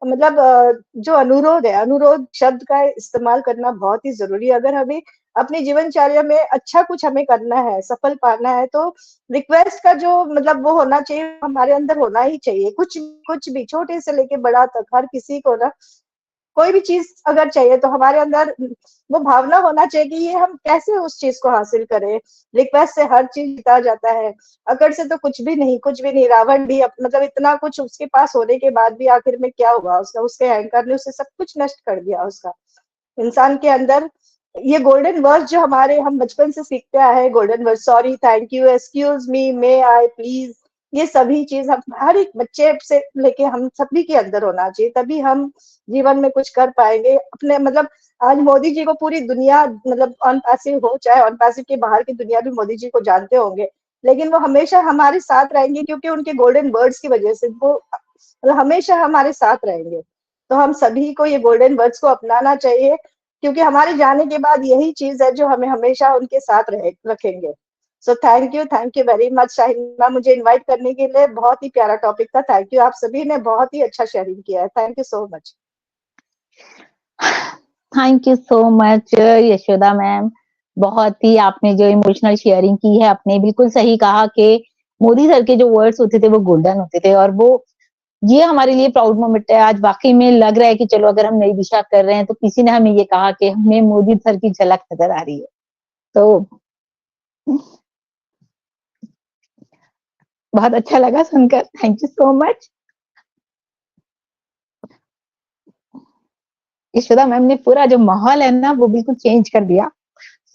Speaker 9: मतलब जो अनुरोध है, अनुरोध शब्द का इस्तेमाल करना बहुत ही जरूरी है। अगर हमें अपनी जीवनचर्या में अच्छा कुछ हमें करना है, सफल पाना है, तो रिक्वेस्ट का जो मतलब वो होना चाहिए, हमारे अंदर होना ही चाहिए। कुछ भी छोटे से लेके बड़ा तक हर किसी को ना, कोई भी चीज अगर चाहिए तो हमारे अंदर वो भावना होना चाहिए कि ये हम कैसे उस चीज को हासिल करें। रिक्वेस्ट से हर चीज जीता जाता है, अकड़ से तो कुछ भी नहीं, कुछ भी नहीं। रावण भी मतलब इतना कुछ उसके पास होने के बाद भी आखिर में क्या हुआ उसका, उसके अहंकार ने उसे सब कुछ नष्ट कर दिया उसका। इंसान के अंदर ये गोल्डन वर्ड जो हम बचपन से सीखते आए हैं, golden word, sorry, thank you, excuse me, may I, please, ये सभी चीज हम हर एक बच्चे से लेके हम सभी के अंदर होना चाहिए, तभी हम जीवन में कुछ कर पाएंगे अपने। मतलब आज मोदी जी को पूरी दुनिया, मतलब ऑन पैसिव हो चाहे ऑन पैसिव के बाहर की दुनिया भी मोदी जी को जानते होंगे, लेकिन वो हमेशा हमारे साथ रहेंगे, क्योंकि उनके गोल्डन वर्ड्स की वजह से वो मतलब हमेशा हमारे साथ रहेंगे। तो हम सभी को ये गोल्डन वर्ड्स को अपनाना चाहिए, क्योंकि हमारे जाने के बाद यही चीज है जो हमें हमेशा उनके साथ रखेंगे। सो thank you very much Shahid ma'am, मुझे इनवाइट करने के लिए। बहुत ही प्यारा टॉपिक था, थैंक यू। आप सभी ने बहुत ही अच्छा शेयरिंग किया है, thank you so much.
Speaker 2: Thank you so much Yashoda ma'am, बहुत ही आपने जो इमोशनल शेयरिंग की है, आपने बिल्कुल सही कहा कि मोदी सर के जो वर्ड्स होते थे वो गोल्डन होते थे, और वो ये हमारे लिए प्राउड मोमेंट है। आज वाकई में लग रहा है कि चलो अगर हम नई दिशा कर रहे हैं तो किसी ने हमें ये कहा कि हमें मोदी सर की झलक नजर आ रही है, तो बहुत अच्छा लगा सुनकर, thank you so much. Yashoda ma'am ने पूरा जो माहौल है ना वो बिल्कुल चेंज कर दिया।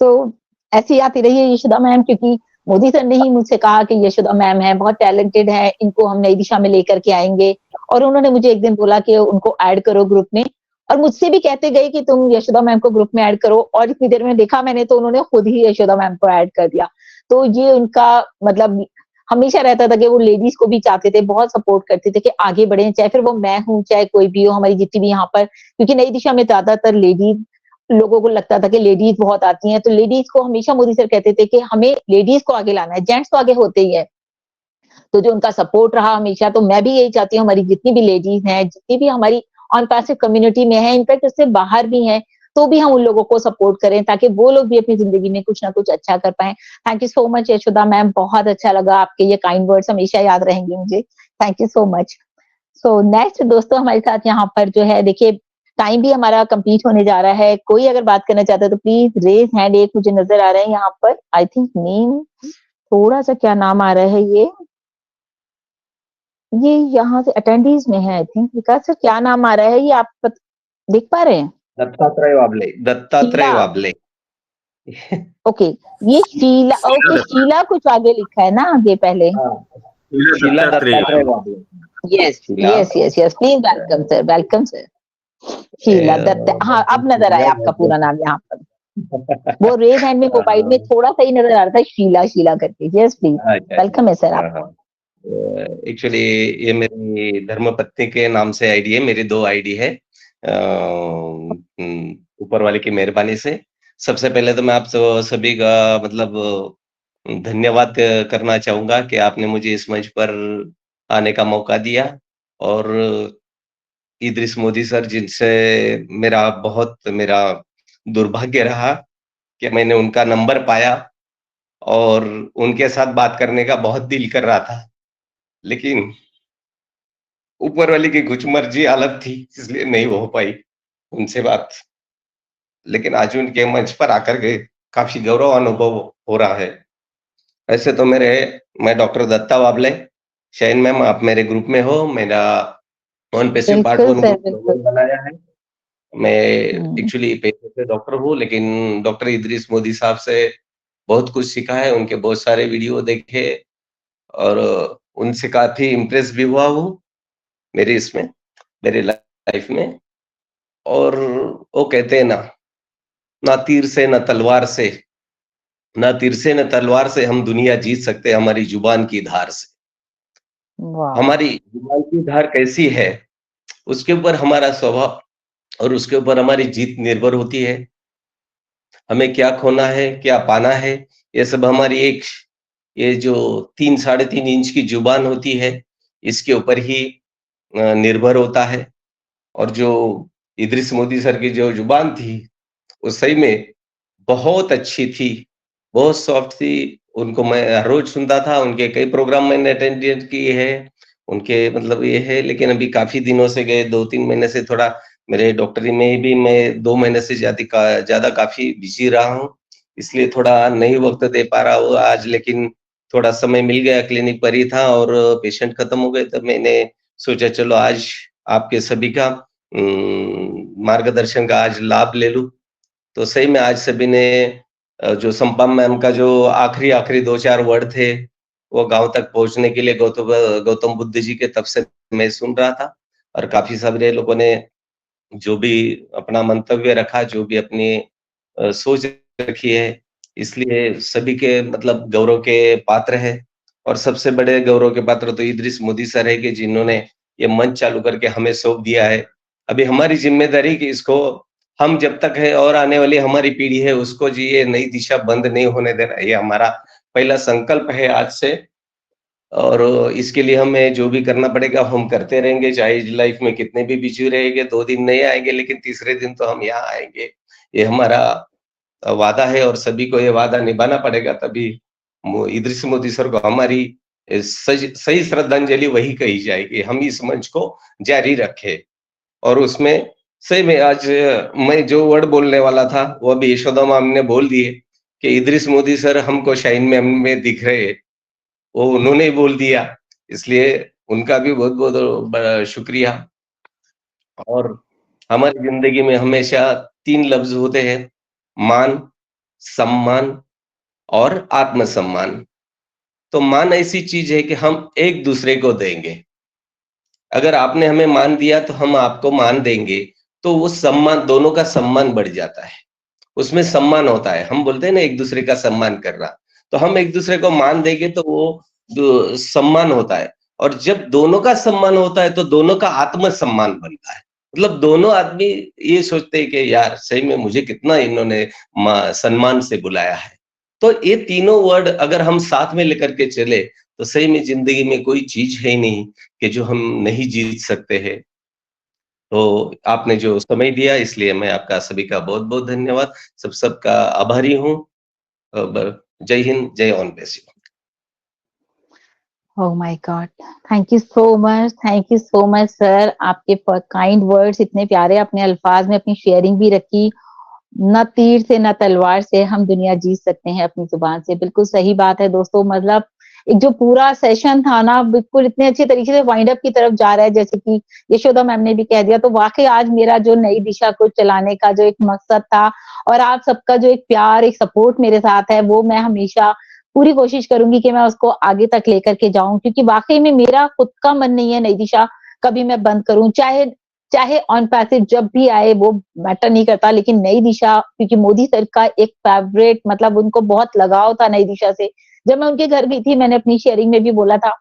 Speaker 2: सो ऐसी आती रही है यशोदा मैम, क्योंकि मोदी सर ने ही मुझसे कहा कि यशोदा मैम है, बहुत टैलेंटेड है, इनको हम नई दिशा में लेकर के आएंगे। और उन्होंने मुझे एक दिन बोला कि उनको ऐड करो ग्रुप में, और मुझसे भी कहते गए कि तुम यशोदा मैम को ग्रुप में ऐड करो, और इतनी देर में देखा मैंने तो उन्होंने खुद ही यशोदा मैम को ऐड कर दिया। तो ये उनका मतलब हमेशा रहता था कि वो लेडीज को भी चाहते थे, बहुत सपोर्ट करते थे कि आगे बढ़े, चाहे फिर वो मैं हूँ चाहे कोई भी हो, हमारी जितनी भी यहाँ पर, क्योंकि नई दिशा में ज्यादातर लेडीज, लोगों को लगता था कि लेडीज बहुत आती हैं, तो लेडीज को हमेशा मोदी सर कहते थे कि हमें लेडीज को आगे लाना है, जेंट्स तो आगे होते ही है। तो जो उनका सपोर्ट रहा हमेशा, तो मैं भी यही चाहती हूँ हमारी जितनी भी लेडीज हैं, जितनी भी हमारी ऑन पैसिव कम्युनिटी में है, इनफैक्ट उससे बाहर भी हैं, तो भी हम उन लोगों को सपोर्ट करें ताकि वो लोग भी अपनी जिंदगी में कुछ ना कुछ अच्छा कर पाए। Thank you so much Yashoda ma'am, बहुत अच्छा लगा, आपके ये काइंड वर्ड्स हमेशा याद रहेंगे मुझे, thank you so much. So next दोस्तों हमारे साथ यहाँ पर जो है, देखिए टाइम भी हमारा कंप्लीट होने जा रहा है, कोई अगर बात करना चाहता है तो प्लीज रेज हैंड। एक मुझे नजर आ रहा है यहाँ पर, आई थिंक नेम थोड़ा सा, क्या नाम आ रहा है ये यहाँ से अटेंडीज में है, आई थिंक विकास सर, क्या नाम आ रहा है ये आप देख पा रहे हैं?
Speaker 10: दत्तात्रेय वाबले, दत्तात्रेय वाबले।
Speaker 2: ओके, ये शीला, ओके शीला कुछ आगे लिखा है ना आगे पहले,
Speaker 10: Sheela Dattatreya Wable.
Speaker 2: Yes yes yes yes, please welcome sir, welcome sir. Sheela Dutt, हाँ अब नजर आया आपका पूरा नाम यहाँ पर, वो रेज हैंड में मोबाइल में थोड़ा सा ही नजर आ रहा था, शीला शीला करके। यस प्लीज, वेलकम है सर आप।
Speaker 10: एक्चुअली ये मेरी धर्मपत्नी के नाम से आईडी है, मेरी 2 आईडी है ऊपर वाले की मेहरबानी से। सबसे पहले तो मैं आप सभी का मतलब धन्यवाद करना चाहूंगा कि आपने मुझे इस मंच पर आने का मौका दिया, और इदरीस मोदी सर, जिनसे मेरा दुर्भाग्य रहा कि मैंने उनका नंबर पाया और उनके साथ बात करने का बहुत दिल कर रहा था, लेकिन ऊपर वाली की कुछ मर्जी हालत थी, इसलिए नहीं हो पाई उनसे बात। लेकिन आज उनके मंच पर आकर के काफ़ी गौरव अनुभव हो रहा है। ऐसे तो मैं डॉक्टर दत्ता वाबले, शाइन मैम आप मेरे ग्रुप में हो, मेरा ऑन पैसिव पार्ट
Speaker 2: बिल्कुल
Speaker 10: 1
Speaker 2: सर,
Speaker 10: ग्रुप
Speaker 2: बिल्कुल।
Speaker 10: बनाया है। मैं
Speaker 2: हम्म,
Speaker 10: एक्चुअली पेशे से डॉक्टर हूँ, लेकिन डॉक्टर इदरीस मोदी साहब से बहुत कुछ सीखा है, उनके बहुत सारे वीडियो देखे और उनसे काफ़ी इम्प्रेस भी हुआ हूँ, मेरी लाइफ में। और वो कहते हैं ना तीर से न तलवार से, ना तीर से न तलवार से हम दुनिया जीत सकते हैं हमारी जुबान की धार से।
Speaker 2: वाह।
Speaker 10: हमारी जुबान की धार कैसी है, उसके ऊपर हमारा स्वभाव और उसके ऊपर हमारी जीत निर्भर होती है। हमें क्या खोना है, क्या पाना है, ये सब हमारी ये जो 3 साढ़े 3 इंच की जुबान होती है, इसके ऊपर ही निर्भर होता है। और जो इदरीस मोदी सर की जो जुबान थी, वो सही में बहुत अच्छी थी, बहुत सॉफ्ट थी। उनको मैं हर रोज़ सुनता था, उनके कई प्रोग्राम मैंने अटेंड किए हैं, उनके मतलब ये है। लेकिन अभी काफ़ी दिनों से गए 2-3 महीने से थोड़ा मेरे डॉक्टरी में भी मैं 2 महीने से ज़्यादा काफ़ी बिज़ी रहा हूँ, इसलिए थोड़ा नहीं वक़्त दे पा रहा हूँ आज। लेकिन थोड़ा समय मिल गया, क्लिनिक पर ही था और पेशेंट खत्म हो गए, तब मैंने सोचा चलो आज आपके सभी का मार्गदर्शन का आज लाभ ले लूँ। तो सही में आज सभी ने जो संपा मैम का जो आखिरी 2-4 वर्ड थे, वो गाँव तक पहुँचने के लिए गौतम बुद्ध जी के तब से मैं सुन रहा था और काफ़ी सारे लोगों ने जो भी अपना मंतव्य रखा, जो भी अपनी सोच रखी है, इसलिए सभी के मतलब गौरव के पात्र हैं। और सबसे बड़े गौरव के पात्र तो इदरीस मोदी सर है कि जिन्होंने ये मंच चालू करके हमें सौंप दिया है। अभी हमारी ज़िम्मेदारी कि इसको हम जब तक है और आने वाली हमारी पीढ़ी है, उसको जी ये नई दिशा बंद नहीं होने देना, ये हमारा पहला संकल्प है आज से। और इसके लिए हमें जो भी करना पड़ेगा हम करते रहेंगे, चाहे लाइफ में कितने भी बिज़ी रहेंगे, 2 दिन नहीं आएँगे लेकिन तीसरे दिन तो हम यहाँ आएँगे। ये हमारा वादा है और सभी को ये वादा निभाना पड़ेगा, तभी इदरीस मोदी सर को हमारी सही श्रद्धांजलि वही कही जाएगी। हम इस मंच को जारी रखें और उसमें सही में आज मैं जो वर्ड बोलने वाला था, वो अभी यशोदा मैम ने बोल दिए कि इदरीस मोदी सर हमको शाइन मैम में दिख रहे हैं, वो उन्होंने ही बोल दिया, इसलिए उनका भी बहुत-बहुत बड़ा शुक्रिया। और हमारी ज़िंदगी में हमेशा 3 लफ्ज़ होते हैं, मान, सम्मान और आत्मसम्मान। तो मान ऐसी चीज़ है कि हम एक-दूसरे को देंगे। अगर आपने हमें मान दिया तो हम आपको मान देंगे, तो वो सम्मान दोनों का सम्मान बढ़ जाता है। उसमें सम्मान होता है, हम बोलते हैं ना एक-दूसरे का सम्मान करना, तो हम एक-दूसरे को मान देंगे तो वो सम्मान होता है। और जब दोनों का सम्मान होता है, तो दोनों का आत्मसम्मान बनता है। मतलब दोनों आदमी ये सोचते हैं कि यार सही में मुझे कितना इन्होंने सम्मान से बुलाया है। तो ये तीनों वर्ड अगर हम साथ में लेकर के चले, तो सही में ज़िंदगी में कोई चीज़ है ही नहीं कि जो हम नहीं जीत सकते हैं। तो आपने जो समय दिया इसलिए मैं आपका सभी का बहुत-बहुत धन्यवाद। सबका आभारी हूँ। जय हिंद, जय on passive.
Speaker 2: Oh my God, thank you so much sir. आपके काइंड वर्ड्स इतने प्यारे, अपने अल्फाज में अपनी शेयरिंग भी रखी। न तीर से न तलवार से हम दुनिया जीत सकते हैं अपनी जुबान से। बिल्कुल सही बात है दोस्तों। मतलब एक जो पूरा सेशन था ना, बिल्कुल इतने अच्छे तरीके से वाइंड अप की तरफ जा रहा है, जैसे कि यशोदा मैम ने भी कह दिया। तो वाकई आज मेरा जो नई दिशा को चलाने का जो एक मकसद था और आप सबका जो एक प्यार, एक सपोर्ट मेरे साथ है, वो मैं हमेशा पूरी कोशिश करूंगी कि मैं उसको आगे तक लेकर के जाऊं, क्योंकि वाकई में मेरा खुद का मन नहीं है नई दिशा कभी मैं बंद करूं। चाहे चाहे ऑन पैसिव जब भी आए वो मैटर नहीं करता, लेकिन नई दिशा, क्योंकि मोदी सर का एक फेवरेट, मतलब उनको बहुत लगाव था नई दिशा से। जब मैं उनके घर गई थी, मैंने अपनी शेयरिंग में भी बोला था,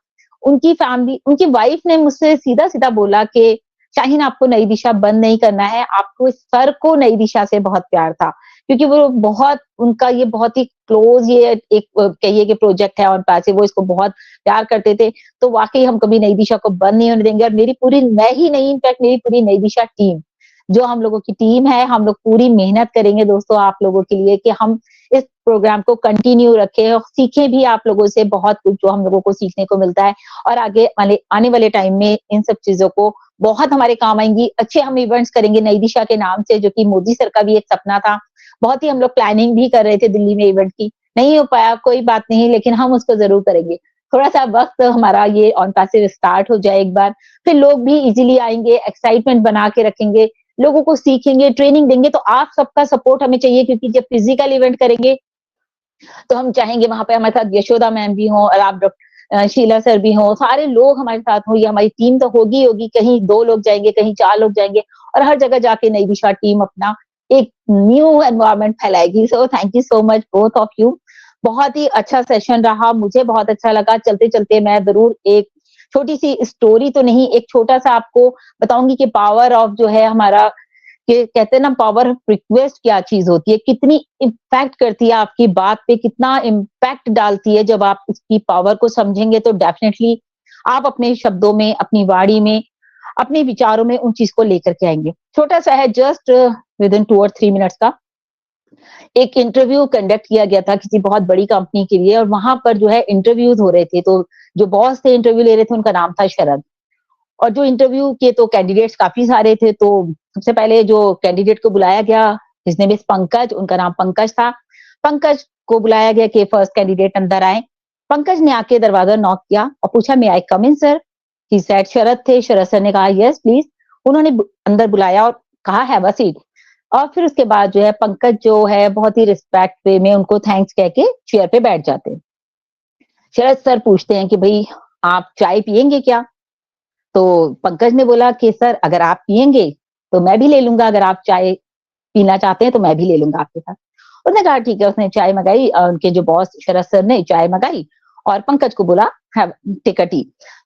Speaker 2: उनकी फैमिली, उनकी वाइफ ने मुझसे सीधा-सीधा बोला कि शाहीन आपको नई दिशा बंद नहीं करना है, आपको सर को नई दिशा से बहुत प्यार था। क्योंकि वो बहुत, उनका ये बहुत ही क्लोज ये एक कहिए कि प्रोजेक्ट है ऑन पैसिव, वो इसको बहुत प्यार करते थे। तो वाकई हम कभी नई दिशा को बंद नहीं होने देंगे। और मेरी पूरी, मैं ही नहीं, इनफैक्ट मेरी पूरी नई दिशा टीम, जो हम लोगों की टीम है, हम लोग पूरी मेहनत करेंगे दोस्तों आप लोगों के लिए कि हम इस प्रोग्राम को कंटिन्यू रखें और सीखें भी आप लोगों से बहुत कुछ जो हम लोगों को सीखने को मिलता है, और आगे आने वाले टाइम में इन सब चीजों को बहुत हमारे काम आएंगी। अच्छे हम इवेंट्स करेंगे नई दिशा के नाम से, जो कि मोदी सर का भी एक सपना था। बहुत ही हम लोग प्लानिंग भी कर रहे थे दिल्ली में इवेंट की, नहीं हो पाया, कोई बात नहीं, लेकिन हम उसको जरूर करेंगे। थोड़ा सा वक्त हमारा ये ऑन पैसिव स्टार्ट हो जाए एक बार, फिर लोग भी इजीली आएंगे, एक्साइटमेंट बना के रखेंगे, लोगों को सीखेंगे, ट्रेनिंग देंगे। तो आप सबका सपोर्ट हमें चाहिए, क्योंकि जब फिजिकल इवेंट करेंगे तो हम चाहेंगे वहां पे हमारे साथ यशोदा मैम भी हो और आप डॉक्टर शीला सर भी हो, सारे लोग हमारे साथ हो। ये हमारी टीम तो होगी, कहीं 2 लोग जाएंगे, कहीं 4 लोग जाएंगे, और हर जगह जाके नई दिशा टीम अपना एक न्यू एनवायरनमेंट फैलाएगी। So thank you so much both of you. बहुत ही अच्छा सेशन रहा, मुझे बहुत अच्छा लगा। चलते चलते मैं जरूर एक छोटी सी स्टोरी तो नहीं, एक छोटा सा आपको बताऊंगी कि पावर ऑफ जो है हमारा, कि कहते हैं ना पावर ऑफ रिक्वेस्ट क्या चीज होती है, कितनी इम्पैक्ट करती है आपकी बात पे, कितना इम्पैक्ट डालती है। जब आप उसकी पावर को समझेंगे तो डेफिनेटली आप अपने शब्दों में, अपनी वाणी में, अपने विचारों में उन चीज को लेकर के आएंगे। छोटा सा है, जस्ट विद इन 2 और 3 मिनट्स का एक इंटरव्यू कंडक्ट किया गया था किसी बहुत बड़ी कंपनी के लिए, और वहां पर जो है इंटरव्यूज हो रहे थे। तो जो बॉस थे इंटरव्यू ले रहे थे, उनका नाम था शरद, और जो इंटरव्यू के तो कैंडिडेट्स काफी सारे थे। तो सबसे पहले जो कैंडिडेट को बुलाया गया, हिज नेम इज पंकज, उनका नाम पंकज था। पंकज को बुलाया गया कि फर्स्ट कैंडिडेट अंदर आए। पंकज ने आके दरवाजा नॉक किया और पूछा, मे आई कम इन सर? ही सेड, शरद थे, शरद सर ने कहा यस प्लीज। उन्होंने अंदर बुलाया और कहा हैव अ सीट। और फिर उसके बाद जो है पंकज जो है बहुत ही रिस्पेक्ट वे में उनको थैंक्स कह के चेयर पे बैठ जाते हैं। शरद सर पूछते हैं कि भाई आप चाय पियेंगे क्या? तो पंकज ने बोला कि सर अगर आप पियेंगे तो मैं भी ले लूंगा, अगर आप चाय पीना चाहते हैं तो मैं भी ले लूंगा आपके साथ। उसने कहा ठीक है। उसने चाय मंगाई, उनके जो बॉस शरद सर ने चाय मंगाई और पंकज को बोला हैव टेक अ टी।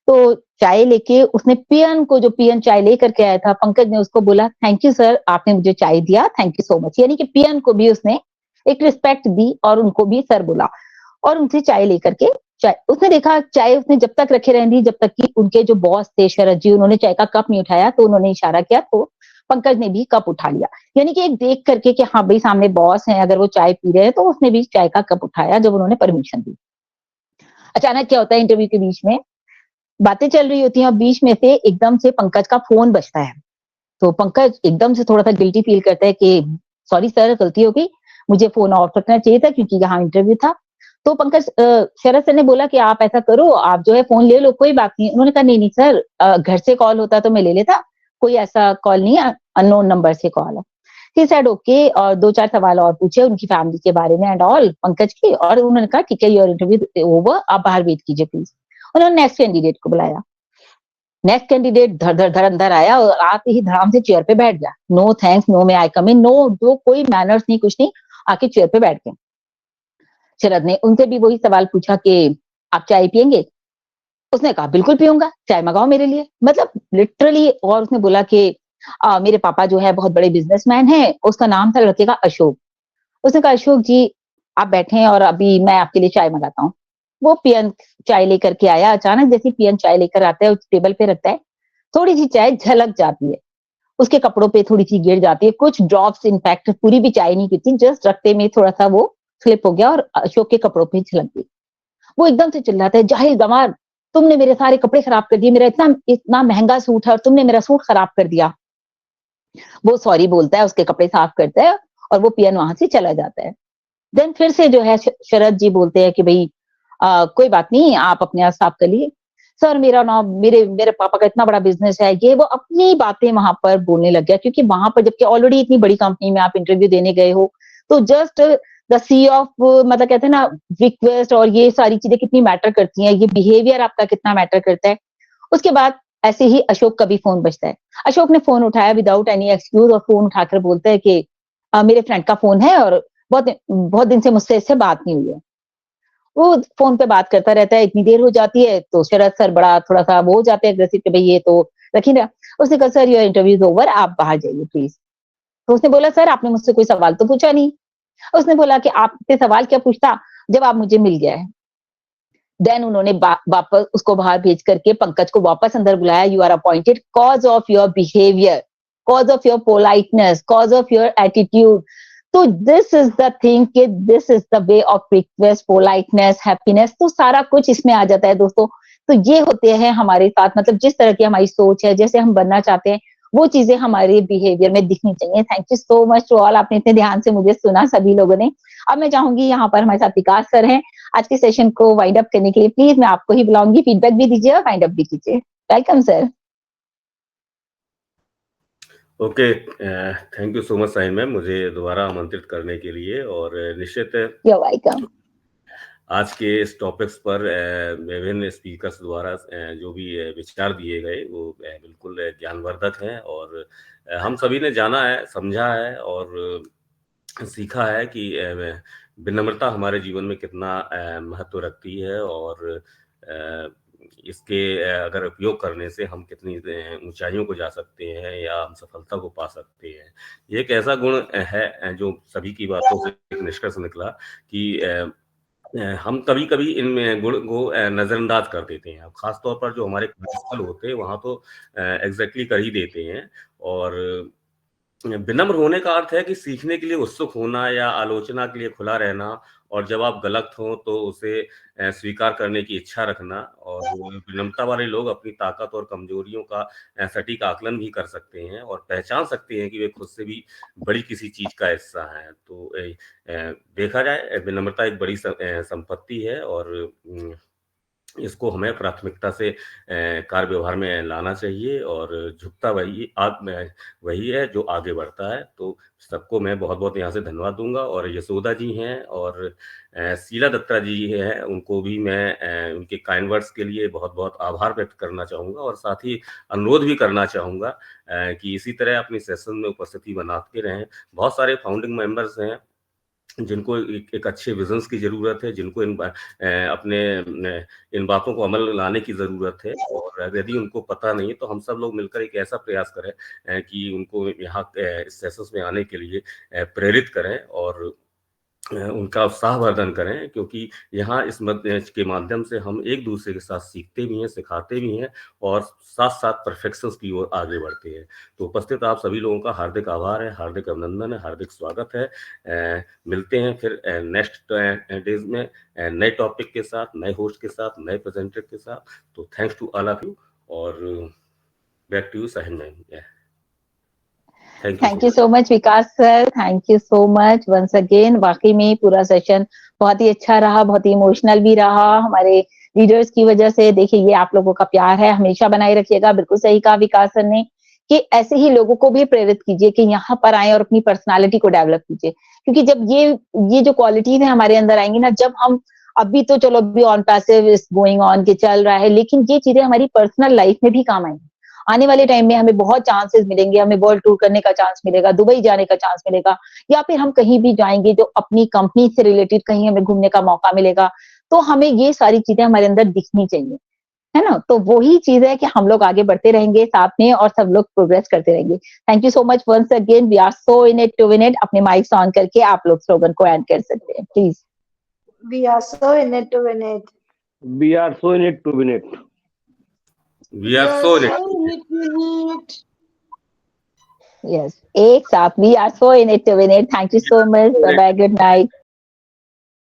Speaker 2: तो चाय लेके उसने पियन को, जो पियन चाय लेकर के आया था, पंकज ने उसको बोला थैंक यू सर, आपने मुझे चाय दिया, थैंक यू सो मच। यानी कि पियन को भी उसने एक रिस्पेक्ट दी और उनको भी सर बोला, और उनसे चाय लेकर के चाय उसने देखा, चाय उसने जब तक रखे रहने दी जब तक कि उनके जो बॉस थे शरद जी, उन्होंने चाय का कप नहीं उठाया। तो उन्होंने इशारा किया तो पंकज ने भी कप उठा लिया, यानी कि एक देख करके कि हाँ भाई सामने बॉस हैं, अगर वो चाय पी रहे हैं, तो उसने भी चाय का कप उठाया जब उन्होंने परमिशन दी। अचानक क्या होता है, इंटरव्यू के बीच में बातें चल रही होती हैं और बीच में से एकदम से पंकज का फोन बजता है। तो पंकज एकदम से थोड़ा सा गिल्टी फील करता है कि सॉरी सर, गलती हो गई, मुझे फोन ऑफ रखना चाहिए था क्योंकि यहाँ इंटरव्यू था। तो पंकज, शरद सर ने बोला कि आप ऐसा करो, आप जो है फोन ले लो, कोई बात नहीं। उन्होंने कहा नहीं नहीं सर, घर से कॉल होता तो मैं ले लेता, कोई ऐसा कॉल नहीं है, अननोन नंबर से कॉल है। ही सेड ओके, और 2-4 सवाल और पूछे उनकी फैमिली के बारे में एंड ऑल पंकज की, और उन्होंने कहा ठीक है योर इंटरव्यू ओवर, आप बाहर वेट कीजिए प्लीज। उन्होंने नेक्स्ट कैंडिडेट को बुलाया। नेक्स्ट कैंडिडेट धर धर धर अंदर आया और आते ही धड़ाम से चेयर पे बैठ गया। नो थैंक्स, नो मे आई कम इन, नो जो कोई मैनर्स नहीं, कुछ नहीं, आके चेयर पे बैठ गए। शरद ने उनसे भी वही सवाल पूछा कि आप चाय पियेंगे? उसने कहा बिल्कुल पीऊंगा, चाय मंगाओ मेरे लिए, मतलब लिटरली। और उसने बोला कि मेरे पापा जो है बहुत बड़े बिजनेसमैन हैं, उसका नाम था लड़के का अशोक। उसने कहा अशोक जी आप बैठे और अभी मैं आपके लिए चाय मंगाता हूँ। वो पियन चाय लेकर के आया। अचानक जैसे पियन चाय लेकर आता है, उस टेबल पे रखता है, थोड़ी सी चाय झलक जाती है, उसके कपड़ों पे थोड़ी सी गिर जाती है, कुछ ड्रॉप्स, इनफैक्ट पूरी भी चाय नहीं पीती, जस्ट रखते में थोड़ा सा वो स्लिप हो गया और अशोक के कपड़ों पे झलक गई। वो एकदम से चिल्लाता है, जाहिल गंवार, तुमने मेरे सारे कपड़े खराब कर दिए, मेरा इतना इतना महंगा सूट है और तुमने मेरा सूट खराब कर दिया। वो सॉरी बोलता है, उसके कपड़े साफ करता है और वो पियन वहां से चला जाता है। देन फिर से जो है शरद जी बोलते हैं कि भाई कोई बात नहीं, आप अपने आप साफ कर लिए। सर मेरा नाम, मेरे पापा का इतना बड़ा बिजनेस है, ये वो अपनी बातें वहां पर बोलने लग गया, क्योंकि वहां पर जबकि ऑलरेडी इतनी बड़ी कंपनी में आप इंटरव्यू देने गए हो, तो जस्ट द सी ऑफ, मतलब कहते हैं ना रिक्वेस्ट, और ये सारी चीजें कितनी मैटर करती हैं, ये बिहेवियर आपका कितना मैटर करता है। उसके बाद ऐसे ही अशोक का भी फोन बजता है। अशोक ने फोन उठाया विदाउट एनी एक्सक्यूज, और फोन उठाकर बोलता है कि मेरे फ्रेंड का फोन है और बहुत दिन से मुझसे इससे बात नहीं हुई है। वो फोन पे बात करता रहता है, इतनी देर हो जाती है तो शरद सर बड़ा थोड़ा सा वो हो जाते हैं अग्रेसिव कि भाई ये तो रखी ना। उसने कहा सर योर इंटरव्यू ओवर, आप बाहर जाइए प्लीज। तो उसने बोला सर आपने मुझसे कोई सवाल तो पूछा नहीं। उसने बोला कि आपसे सवाल क्या पूछता जब आप मुझे मिल गया है। देन उन्होंने वापस उसको बाहर भेज करके पंकज को वापस अंदर बुलाया। You are appointed cause of your behaviour, cause of your politeness, cause of your attitude, तो दिस इज द थिंग कि this is the way of request, politeness, happiness, तो सारा कुछ इसमें आ जाता है दोस्तों। तो ये होते हैं हमारे साथ, मतलब जिस तरह की हमारी सोच है, जैसे हम बनना चाहते हैं, वो चीजें हमारे बिहेवियर में दिखनी चाहिए। Thank you so much to all, आपने इतने ध्यान से मुझे सुना सभी लोगों ने। अब मैं चाहूंगी यहाँ पर हमारे साथ विकास सर हैं, आज के सेशन को वाइंड अप करने के लिए प्लीज मैं आपको ही बुलाऊंगी, फीडबैक भी दीजिए और वाइंड अप भी कीजिए। Welcome sir.
Speaker 3: Okay, thank you so much Sain ma'am, मुझे दोबारा आमंत्रित करने के लिए। और निश्चित
Speaker 2: यू आर वेलकम।
Speaker 3: आज के इस टॉपिक्स पर विभिन्न स्पीकर्स द्वारा जो भी विचार दिए गए वो बिल्कुल ज्ञानवर्धक हैं, और हम सभी ने जाना है, समझा है और सीखा है कि विनम्रता हमारे जीवन में कितना महत्व रखती है, और इसके अगर उपयोग करने से हम कितनी ऊंचाइयों को जा सकते हैं या हम सफलता को पा सकते हैं। ये एक ऐसा गुण है जो सभी की बातों से एक निष्कर्ष निकला कि हम कभी कभी इन गुण को नजरअंदाज कर देते हैं। खासतौर पर जो हमारे कार्यस्थल होते हैं वहां तो एग्जैक्टली कर ही देते हैं। और विनम्र होने का अर्थ है कि सीखने के लिए उत्सुक होना या आलोचना के लिए खुला रहना, और जब आप गलत हो तो उसे स्वीकार करने की इच्छा रखना। और विनम्रता वाले लोग अपनी ताकत और कमजोरियों का सटीक आकलन भी कर सकते हैं और पहचान सकते हैं कि वे खुद से भी बड़ी किसी चीज का हिस्सा हैं। तो देखा जाए, विनम्रता एक बड़ी संपत्ति है, और इसको हमें प्राथमिकता से कार्य व्यवहार में लाना चाहिए। और झुकता वही है जो आगे बढ़ता है। तो सबको मैं बहुत बहुत यहाँ से धन्यवाद दूंगा। और यशोदा जी हैं और शीला दत्ता जी हैं, उनको भी मैं उनके काइंड वर्ड्स के लिए बहुत बहुत आभार व्यक्त करना चाहूँगा, और साथ ही अनुरोध भी करना चाहूँगा कि इसी तरह अपनी सेशन में उपस्थिति बनाते रहें। बहुत सारे फाउंडिंग मेंबर्स हैं जिनको एक अच्छे विजन्स की जरूरत है, जिनको अपने इन बातों को अमल लाने की जरूरत है। और यदि उनको पता नहीं है तो हम सब लोग मिलकर एक ऐसा प्रयास करें कि उनको यहाँ इस सेशंस में आने के लिए प्रेरित करें और उनका उत्साहवर्धन करें, क्योंकि यहाँ इस मंच के माध्यम से हम एक दूसरे के साथ सीखते भी हैं, सिखाते भी हैं, और साथ साथ परफेक्शंस की ओर आगे बढ़ते हैं। तो उपस्थित आप सभी लोगों का हार्दिक आभार है, हार्दिक अभिनंदन है, हार्दिक स्वागत है। मिलते हैं फिर नेक्स्ट डेज में नए टॉपिक के साथ, नए होस्ट के साथ, नए प्रेजेंटर के साथ। तो thanks to all of you, और back to you Sahil ma'am.
Speaker 2: Thank you so much Vikas sir, thank you so much once again. वाकई में पूरा सेशन बहुत ही अच्छा रहा, बहुत ही इमोशनल भी रहा हमारे लीडर्स की वजह से। देखिए, ये आप लोगों का प्यार है, हमेशा बनाए रखिएगा। बिल्कुल सही कहा विकास सर ने कि ऐसे ही लोगों को भी प्रेरित कीजिए कि यहाँ पर आए और अपनी पर्सनालिटी को डेवलप कीजिए, क्योंकि जब ये जो क्वालिटीज है हमारे अंदर आएंगी ना, जब हम अभी तो चलो अभी on passive is going on के चल रहा है, लेकिन ये चीजें हमारी पर्सनल लाइफ में भी काम आएंगी। आने वाले टाइम में हमें बहुत चांसेस मिलेंगे, हमें वर्ल्ड टूर करने का चांस मिलेगा, दुबई जाने का चांस मिलेगा, या फिर हम कहीं भी जाएंगे जो अपनी कंपनी से रिलेटेड कहीं हमें घूमने का मौका मिलेगा। तो हमें ये सारी चीजें हमारे अंदर दिखनी चाहिए, है ना। तो वही चीज है कि हम लोग आगे बढ़ते रहेंगे साथ में और सब लोग प्रोग्रेस करते रहेंगे। Thank you so much once again. We are so in it to win it. अपने माइक्स ऑन करके आप लोग स्लोगन को एंड कर सकते हैं please.
Speaker 9: We are so in it to win it.
Speaker 6: We are so in it to win it.
Speaker 3: We are so in it.
Speaker 2: Yes, एक साथ, we are so in it to win it. Thank you so much. Bye bye. Good night.